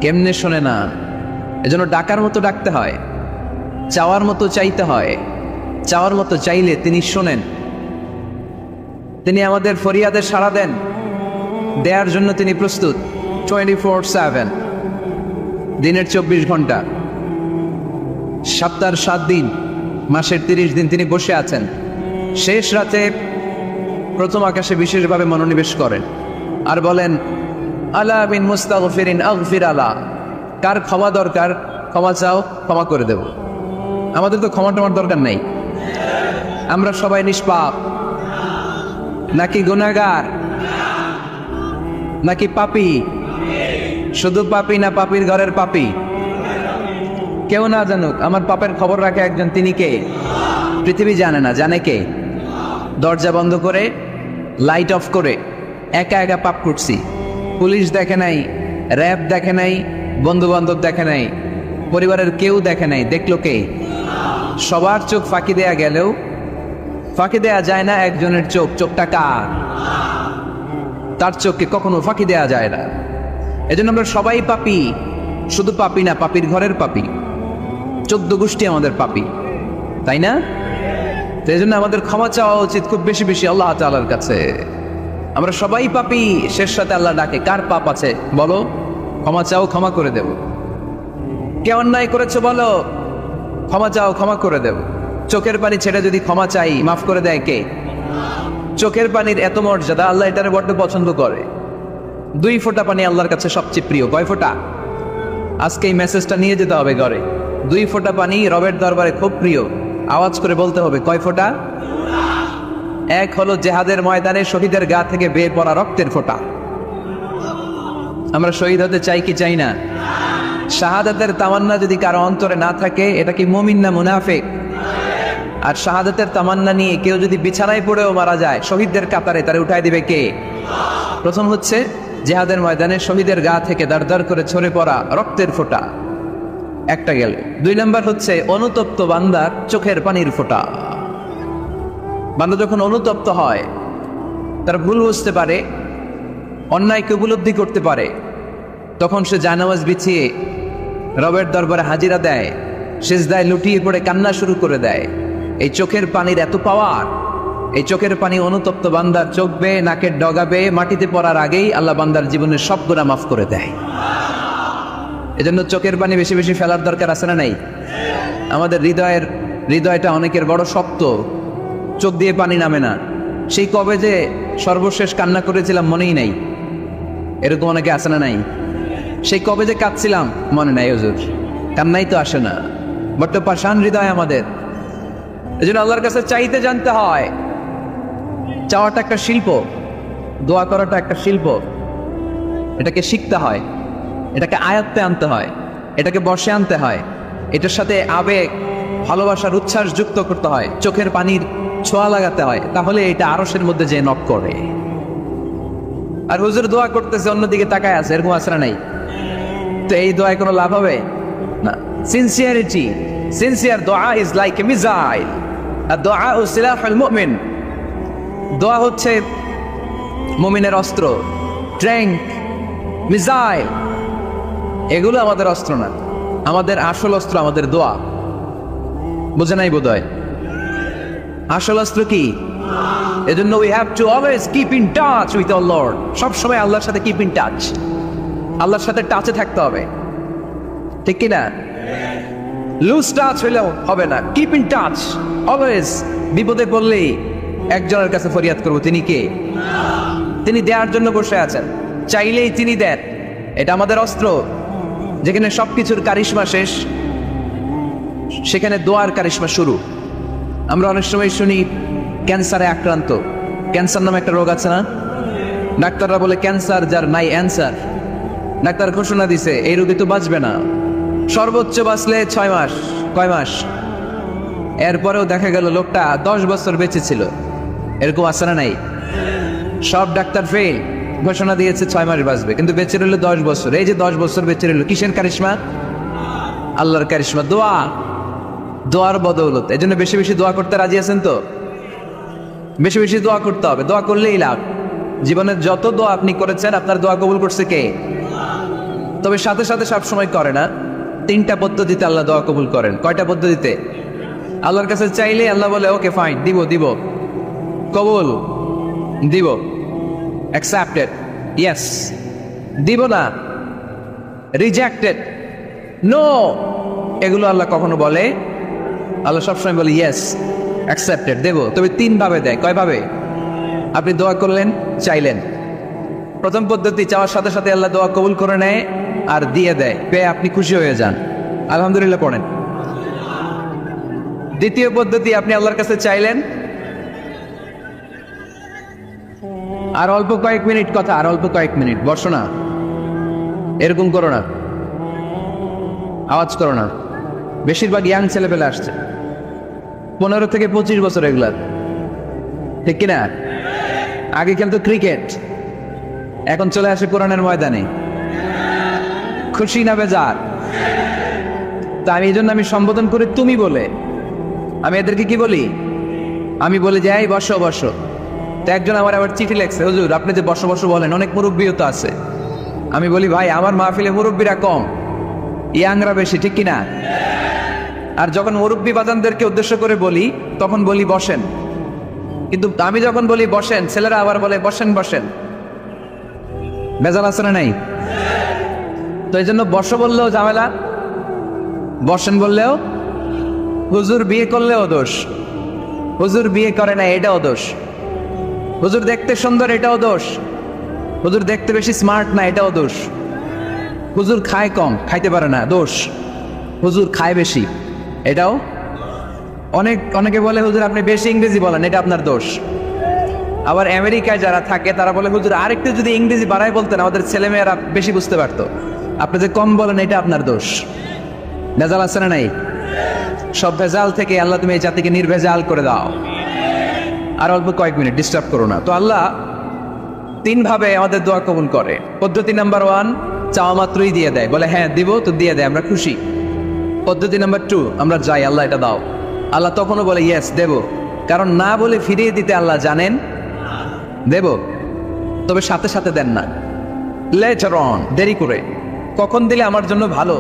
কেমনে শোনে না। এজন্য ডাকার মতো ডাকতে হয়, চাওয়ার মতো চাইতে হয়। চাওয়ার মতো চাইলে তিনি শোনেন, তিনি আমাদের ফরিয়াদে সাড়া দেন, দেওয়ার জন্য তিনি প্রস্তুত 24/7, দিনের 24 ঘন্টা, সপ্তাহের 7 দিন, মাসের 30 দিন তিনি বসে আছেন। শেষ রাতে প্রথম আকাশে বিশেষভাবে মনোনিবেশ করেন আর বলেন, আলা মিন মুস্তাগফিরিন আগফির আলা। কার ক্ষমা দরকার? ক্ষমা চাও, ক্ষমা করে দেব। আমাদের তো ক্ষমা টমার দরকার নেই। আমরা সবাই নিষ্পাপ নাকি গুনাহগার নাকি পাপী? শুধু পাপী না পাপীর ঘরের পাপী? কেউ না জানুক, আমার পাপের খবর রাখে একজন, তিনি কে? পৃথিবী জানে না, জানে কে? দরজা বন্ধ করে লাইট অফ করে একা একা পাপ করছি। পুলিশ দেখে নাই, র্যাব দেখে নাই, বন্ধু বান্ধব দেখে নাই, পরিবারের কেউ দেখে নাই, দেখলো কে? সবার চোখ ফাঁকি দেয়া গেলেও ফাঁকি দেয়া যায় না একজনের চোখ। চোখটা কার? তার চোখকে কখনো ফাঁকি দেয়া যায় না। এজন্য আমরা সবাই পাপী, শুধু পাপী না, পাপীর ঘরের পাপী। 14 গোষ্ঠী আমাদের পাপী, তাই না? তো এই জন্য আমাদের ক্ষমা চাওয়া উচিত খুব বেশি বেশি আল্লাহ তাআলার কাছে। আমরা সবাই পাপী, শেষ সাথে আল্লাহ ডাকে, কার পাপ আছে বলো, ক্ষমা চাও, ক্ষমা করে দেব। কে অন্যায় করেছে বলো, ক্ষমা চাও, ক্ষমা করে দেব। চোখের পানি ছেড়ে যদি ক্ষমা চাই, মাফ করে দেয় কে? চোখের পানির এত মর্যাদা, আল্লাহ এটারে বড্ড পছন্দ করে। 2 ফোঁটা পানি আল্লাহর কাছে সবচেয়ে প্রিয়। কয় ফোঁটা? আজকে এই মেসেজটা নিয়ে যেতে হবে ঘরে। 2 ফোঁটা পানি রবের দরবারে খুব প্রিয়। আওয়াজ করে বলতে হবে, কয় ফোঁটা? এক হলো জেহাদের ময়দানে শহীদের গা থেকে বের পড়া রক্তের ফোঁটা। আমরা শহীদ হতে চাই কি চাই না? শাহাদাতের তামান্না যদি কারো অন্তরে না থাকে, এটা কি মুমিন না মুনাফিক? আর শাহাদাতের তামান্না নিয়ে কেউ যদি বিছানায় পড়েও মারা যায়, শহীদদের কাতারে তারে উঠাই দিবে কে? প্রথম হচ্ছে জেহাদের ময়দানে শহীদের গা থেকে দাঁড় করে ছড়ে পড়া রক্তের ফোঁটা, একটা গেল। 2 নম্বর হচ্ছে অনুতপ্ত বান্দার চোখের পানির ফোঁটা। বান্দা যখন অনুতপ্ত হয়, তার ভুল বুঝতে পারে, অন্যায়কে উপলব্ধি করতে পারে, তখন সে জানামাজ বিছিয়ে রবের দরবারে হাজিরা দেয়, সিজদায় লুটিয়ে পড়ে কান্না শুরু করে দেয়। এই চোখের পানির এত পাওয়ার, এই চোখের পানি অনুতপ্ত বান্দার চোখ বেয়ে নাকের ডগাবে মাটিতে পড়ার আগেই আল্লাহ বান্দার জীবনের সব গুনাহ মাফ করে দেয়। এজন্য চোখের পানি বেশি বেশি ফেলার দরকার আছে না নাই? আমাদের হৃদয়টা অনেকের বড় শক্ত, চোখ দিয়ে পানি নামে না। সেই কবে যে সর্বশেষ কান্না করেছিলাম মনেই নাই, এরকম অনেকে আছে না নাই? সেই কবে যে কাঁদছিলাম মনে নাই, হুজুর কান্নাই তো আসে না। বড্ড পাষাণ হৃদয় আমাদের। এজন্য আল্লাহর কাছে চাইতে জানতে হয়। চাওয়াটা একটা শিল্প, দোয়া করাটা একটা শিল্প। এটাকে শিখতে হয়, এটাকে আয়ত্তে আনতে হয়, এটাকে বশে আনতে হয়, এটার সাথে আবেগ, ভালোবাসার উচ্ছ্বাস যুক্ত করতে হয়, চোখের পানির ছোঁয়া লাগাতে হয়, তাহলে এটা আরশের মধ্যে যে নক করে। আর হুজুর দোয়া করতেছে অন্যদিকে তাকায় আছে, এরকম আসরা নাই, তো এই দোয়ায় কোনো লাভ হবে না। সিনসিয়ার দোয়া ইজ লাইক এ মিসাইল, আর দোয়া ও সিলাহুল মুমিন। দোয়া হচ্ছে মুমিনের অস্ত্র, ট্যাঙ্ক, মিসাইল। এগুলো আমাদের অস্ত্র না, আমাদের আসল অস্ত্র আমাদের দোয়া। বুঝে নাই বোধহয়? আসল অস্ত্র কি? এজন্য we have to always keep in touch with our Lord. সব সময় আল্লাহর সাথে কিপ ইন টাচ, আল্লাহর সাথে টাচে থাকতে হবে, ঠিক কি না? লুজ টাচ হইলেও হবে না, কিপ ইন টাচ অলওয়েজ। বিপদে পড়লেই একজনের কাছে ফরিয়াদ করবো, তিনি কে? তিনি দেওয়ার জন্য বসে আছেন, চাইলেই তিনি দেন। এটা আমাদের অস্ত্র। যেখানে সবকিছুর কারিশমা শেষ, সেখানে দোয়ার কারিশমা শুরু। আমরা অনেক সময় শুনি ক্যান্সারে আক্রান্ত। ক্যান্সার নামে একটা রোগ আছে না? ডাক্তাররা বলে ক্যান্সার যার নাই অ্যান্সার। ডাক্তার ঘোষণা দিছে এই রোগী তো বাঁচবে না, সর্বোচ্চ বাঁচলে 6 মাস। কয় মাস? এরপরেও দেখা গেল লোকটা 10 বছর বেঁচে ছিল। এরকম আছে না নাই? সব ডাক্তার ফেল, ঘোষণা দিয়েছে 6 মাস বাঁচবে, কিন্তু বেঁচে রইল 10 বছর। এই যে 10 বছর বেঁচে রইল, কিসের কারিশমা? আল্লাহর কারিশমা, দোয়া, দোয়ার বদৌলত। এই জন্য বেশি বেশি দোয়া করতে রাজি আছেন তো? বেশি বেশি দোয়া করতে হবে, দোয়া করলেই লাভ। জীবনের যত দোয়া আপনি করেছেন, আপনার দোয়া কবুল করছে কে? তবে সাথে সাথে সবসময় করে না। 3টা পদ্ধতিতে আল্লাহ দোয়া কবুল করেন। কয়টা পদ্ধতিতে? আল্লাহর কাছে চাইলে আল্লাহ বলে ওকে ফাইন, দিব কবুল, দিব, অ্যাকসেপ্টেড, ইয়েস। দিব না, রিজেক্টেড, নো। এগুলো আল্লাহ কখনো বলে? আল্লাহ সবসময় বলে ইয়েস, অ্যাকসেপ্টেড, দেব। তবে 3 ভাবে দেয়। কয় ভাবে? আপনি দোয়া করলেন, চাইলেন। প্রথম পদ্ধতি, চাওয়ার সাথে সাথে আল্লাহ দোয়া কবুল করে নেয় আর দিয়ে দেয়, পেয়ে আপনি খুশি হয়ে যান, আলহামদুলিল্লাহ পড়েন। দ্বিতীয় পদ্ধতি, আপনি আল্লাহর কাছে চাইলেন, আর অল্প কয়েক মিনিট কথা, আর অল্প কয়েক মিনিট, বসো না, এরকম করো না, আওয়াজ করো না। বেশিরভাগ ইয়াং ছেলেপেলে আসছে, 15 থেকে 25 বছর। এগুলার ঠিক কিনা? আগে খেলতো ক্রিকেট, এখন চলে আসে কোরআনের ময়দানে। খুশি না বেজার? তা আমি এই জন্য আমি সম্বোধন করি তুমি বলে। আমি এদেরকে কি বলি? আমি বলি যে এই বসো বসো। তো একজন আমার আবার চিঠি লেখছে, হুজুর আপনি যে বসো বসো বলেন, অনেক মুরব্বীও তো আছে। আমি বলি ভাই আমার মাহফিলে মুরব্বীরা কম, ইয়াংরা বেশি, ঠিক কিনা? আর যখন মুরব্বী বাজানদেরকে উদ্দেশ্য করে বলি তখন বলি বসেন, কিন্তু আমি যখন বলি বসেন ছেলেরা আবার বলে বসেন বসেন। বেজাল আছে না নাই? তো এই জন্য বসো বললেও ঝামেলা, বসেন বললেও, হুজুর বিয়ে করলেও দোষ, হুজুর বিয়ে করে না এটাও দোষ, হুজুর দেখতে সুন্দর এটাও দোষ, হুজুর দেখতে বেশি স্মার্ট না এটাও দোষ, হুজুর খায় কম খাইতে পারে না দোষ, হুজুর খায় বেশি এটাও। অনেকে বলে হুজুর আপনি বেশি ইংরেজি বলেন এটা আপনার দোষ। আবার আমেরিকায় যারা থাকে তারা বলে হুজুর আরেকটু যদি ইংরেজি বাড়ায় বলতেন আমাদের ছেলেমেয়েরা বেশি বুঝতে পারতো, আপনি যে কম বলেন এটা আপনার দোষ। ভেজাল আছে না নাই? সব ভেজাল থেকে আল্লাহ তুমি এই জাতিকে নির্ভেজাল করে দাও। আর অল্প কয়েক মিনিট ডিস্টার্ব করো না। তো আল্লাহ তিন ভাবে আমাদের দোয়া কবুল করে। পদ্ধতি নাম্বার 1, চাওয়া মাত্রই দিয়ে দেয়, বলে হ্যাঁ দিব তো দিয়ে দেয়, আমরা খুশি। পদ্ধতি নাম্বার 2, আমরা যাই আল্লাহ এটা দাও, আল্লাহ তখনও বলে ইয়েস দেব, কারণ না বলে ফিরিয়ে দিতে আল্লাহ জানেন দেব, তবে সাথে সাথে দেন না, লেটার অন, দেরি করে। কখন দিলে আমার জন্য ভালো,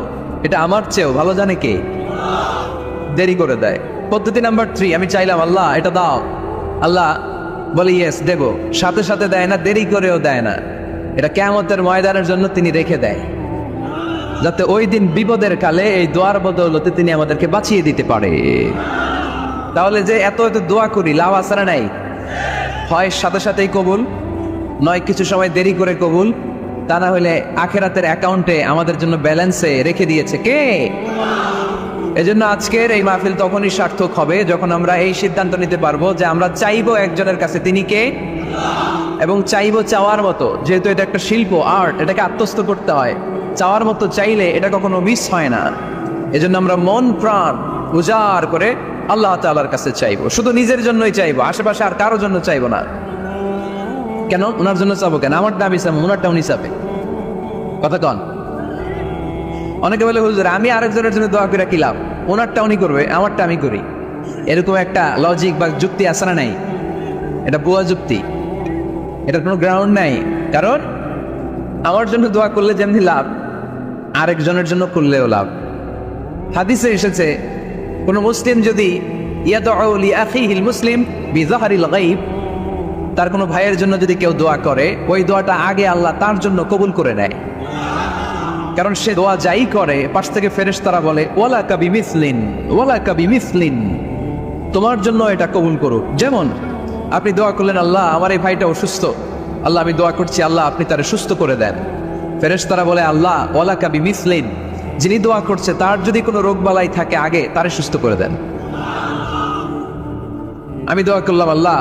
এটা আমার চেয়েও ভালো জানে কে? দেরি করে দেয়। পদ্ধতি নাম্বার 3, আমি চাইলাম আল্লাহ এটা দাও, আল্লাহ বলে ইয়েস দেব, সাথে সাথে দেয় না, দেরি করেও দেয় না। এটা কিয়ামতের ময়দানের জন্য তিনি রেখে দেয়, যাতে ওই দিন বিপদের কালে এই দোয়ার বদৌলতে তিনি আমাদেরকে বাঁচিয়ে দিতে পারে। তাহলে যে এত এত দোয়া করি লাভ আছে না নাই? হয় সাথে সাথেই কবুল, নয় কিছু সময় দেরি করে কবুল, তা না হলে আখেরাতের অ্যাকাউন্টে আমাদের জন্য ব্যালেন্সে রেখে দিয়েছে কে? এজন্য আজকের এই মাহফিল তখনই সার্থক হবে যখন আমরা এই সিদ্ধান্ত নিতে পারবো যে আমরা চাইবো একজনের কাছে, তিনি কে? এবং চাইবো চাওয়ার মতো, যেহেতু এটা একটা শিল্প, আর্ট, এটাকে আত্মস্থ করতে হয়। চাওয়ার মতো চাইলে এটা কখনো মিস হয় না। এজন্য আমরা মন প্রাণ উজাড় করে আল্লাহ তাআলার কাছে চাইবো, শুধু নিজের জন্যই চাইবো, আশেপাশে আর কারোর জন্য চাইবো না। কেন? ওনার জন্য চাবো কেন? আমারটা আমি চাবো, ওনারটা উনি চাবে। কথা কন? অনেকে বলে হুজুর আমি আরেকজনের জন্য দোয়া করে কি লাভ, ওনারটা উনি করবে আমারটা আমি করি। এরকম একটা লজিক বা যুক্তি আছে না নাই? এটা ভুয়া যুক্তি, এটার কোনো গ্রাউন্ড নাই। কারণ আমার জন্য দোয়া করলে যেমনি লাভ, আরেকজনের জন্য করলেও লাভ। হাদিসে এসেছে কোন মুসলিম যদি ইয়াদউ লিআখিহিল মুসলিম বিযাহরিল গায়ব, তার কোনো ভাইয়ের জন্য যদি কেউ দোয়া করে, ওই দোয়াটা আগে আল্লাহ তার জন্য কবুল করে নেয়। কারণ সে দোয়া যাই করে পাশ থেকে ফেরেশতারা বলে ওয়ালাকা বিমিসলিন, ওয়ালাকা বিমিসলিন, তোমার জন্য এটা কবুল করুক। যেমন আপনি দোয়া করলেন আল্লাহ আমার এই ভাইটা অসুস্থ, আল্লাহ আমি দোয়া করছি আল্লাহ আপনি তারে সুস্থ করে দেন। ফেরেশতারা বলে আল্লাহ ওয়ালাকা বিমিসলিন, যিনি দোয়া করছে তার যদি কোনো রোগ বালাই থাকে আগে তারে সুস্থ করে দেন। আমি দোয়া করলাম আল্লাহ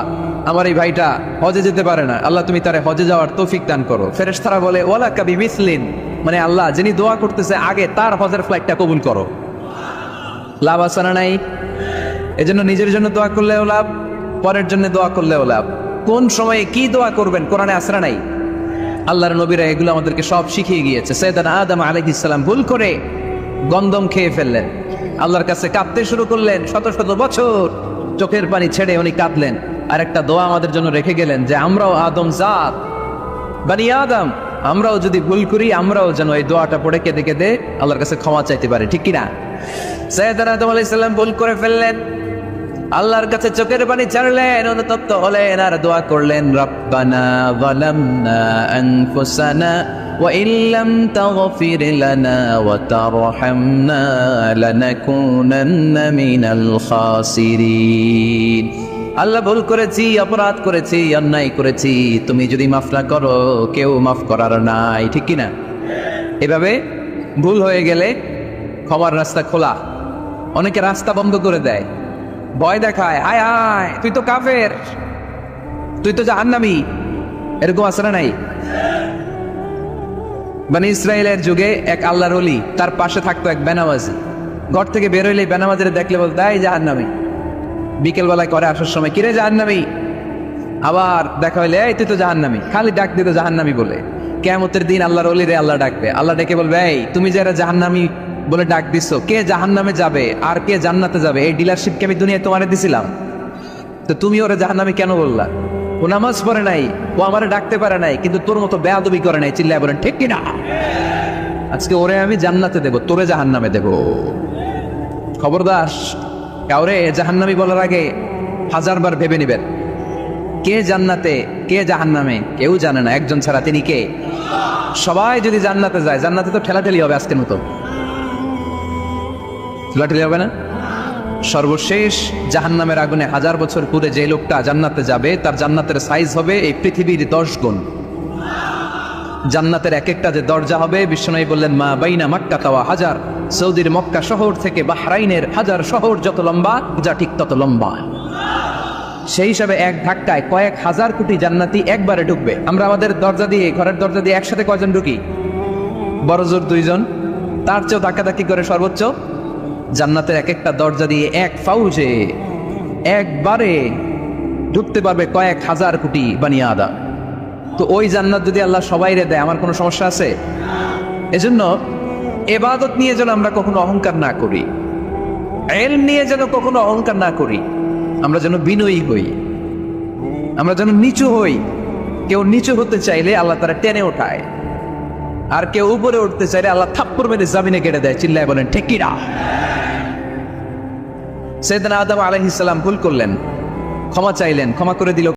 আমার এই ভাইটা হজে যেতে পারে না, আল্লাহ তুমি তারে হজে যাওয়ার তৌফিক দান করো। ফেরেশতারা বলে ওয়ালাকা বিমিসলিন, মানে আল্লাহ যিনি দোয়া করতেছে আগে তার হজের ফ্লাইটটা কবুল করো। লাভ আছে না নাই? এজন্য নিজের জন্য দোয়া করলেও লাভ, পরের জন্য দোয়া করলেও লাভ। কোন সময়ে কি দোয়া করবেন কোরআনে আছে না নাই? আল্লাহর নবীরা এগুলো আমাদেরকে সব শিখিয়ে গিয়েছে। সাইয়েদনা আদম আলাইহিস সালাম ভুল করে গন্ধম খেয়ে ফেললেন, আল্লাহর কাছে কাঁদতে শুরু করলেন, শত শত বছর চোখের পানি ছেড়ে উনি কাঁদলেন। আর একটা দোয়া আমাদের জন্য রেখে গেলেন যে আমরাও আদম জাত, বানি আদম, আমরাও যদি ভুল করি আমরাও যেন এই দোয়াটা পড়ে কেঁদে কেঁদে আল্লাহর কাছে ক্ষমা চাইতে পারি, ঠিক কিনা? সাইয়েদনা আদম আলাইহিস সালাম ভুল করে ফেললেন, আল্লাহর কাছে চোখের পানি ছাড়লেন, অনুতপ্ত হলেন আর দোয়া করলেন রব্বানা যালামনা আনফুসানা ওয়া ইল্লাম তাগফির লানা ওয়া তারহামনা লানাকুনান্না মিনাল খাসিরিন। আল্লাহ ভুল করেছি, অপরাধ করেছি, অন্যায় করেছি, তুমি যদি মাফ না করো কেউ মাফ করার নাই, ঠিক কিনা? এভাবে ভুল হয়ে গেলে ক্ষমার রাস্তা খোলা। অনেকে রাস্তা বন্ধ করে দেয়, ভয় দেখায়, আয় আয় তুই তো কাফের, তুই তো জাহান্নামী, এরকম আছে না নাই? বনি ইসরাইলের যুগে এক আল্লাহর ওলি, তার পাশে থাকতো এক বেনামাজি। ঘর থেকে বের হইলে বেনামাজিরে দেখলে বলতো এই জাহান্নামী। বিকেল বেলায় করে আসার সময় কিরে জাহান্নামী, আবার দেখা হইলে এই তুই তো জাহান্নামী, খালি ডাক দিত জাহান্নামী বলে। কিয়ামতের দিন আল্লাহর ওলিরে আল্লাহ ডাকবে, আল্লাহ ডেকে বলবে এই তুমি যারা জাহান্নামী বলে ডাক দিছো, কে জাহান্নামে যাবে আর কে জান্নাতে যাবে এই ডিলারশিপকে আমি দুনিয়ায় তোমারে দিছিলাম, তো তুমি ওরা জাহান্নামী কেন বললা? ও নামাজ পড়ে নাই, ও আমারে ডাকতে পারে নাই, কিন্তু তোর মতো বেয়াদবি করে নাই, চিল্লায় বলেন ঠিক কিনা? আজকে ওরে আমি জান্নাতে দেব, তোরে জাহান্নামে দেব। খবরদার, কাউরে জাহান্নামী বলার আগে 1000 বার ভেবে নিবেন। কে জান্নাতে কে জাহান্নামে কেউ জানে না, একজন ছাড়া, তিনি কে? সবাই যদি জান্নাতে যায়, জান্নাতে তো ঠেলাঠেলি হবে আজকের মতো, ঠেলাঠেলি হবে না? সর্বশেষ জাহান্নামের আগুনে 1000 বছর পুরে যে লোকটা জান্নাতে যাবে, তার জান্নাতের সাইজ হবে এই পৃথিবীর 10 গুণ। জান্নাতের এক একটা যে দরজা হবে, বিশ্বনবী বললেন মা বাইনা মক্কা তাওয়া হাজার, সৌদির মক্কা শহর থেকে বাহরাইনের 1000 শহর যত লম্বা, যা ঠিক তত লম্বা। সেই হিসাবে এক ধাক্কায় কয়েক হাজার কোটি জান্নাতি একবারে ঢুকবে। আমরা আমাদের দরজা দিয়ে, ঘরের দরজা দিয়ে একসাথে কয়জন ঢুকি? বড় জোর 2 জন, তার চেয়েও ধাক্কাধাক্কি করে সর্বোচ্চ। জান্নাতের এক একটা দরজা দিয়ে এক ফাউজে একবারে ঢুকতে পারবে কয়েক হাজার কোটি বানি আদম। তো ওই জান্নাত যদি আল্লাহ সবাইরে দেয়, আমার কোনো সমস্যা আছে? এজন্য ইবাদত নিয়ে যেন আমরা কখনো অহংকার না করি, ইলম নিয়ে যেন কখনো অহংকার না করি, আমরা যেন বিনয়ী হই, আমরা যেন নিচু হই। কেউ নিচু হতে চাইলে আল্লাহ তারা টেনে ওঠায়, আর কেউ উপরে উঠতে চাইলে আল্লাহ থাপ্পড় মেরে জামিনে কেটে দেয়, চিল্লায় বলেন ঠিক কিনা? সাইয়েদনা আদম আলাইহিস সালাম ভুল করলেন, ক্ষমা চাইলেন, ক্ষমা করে দিল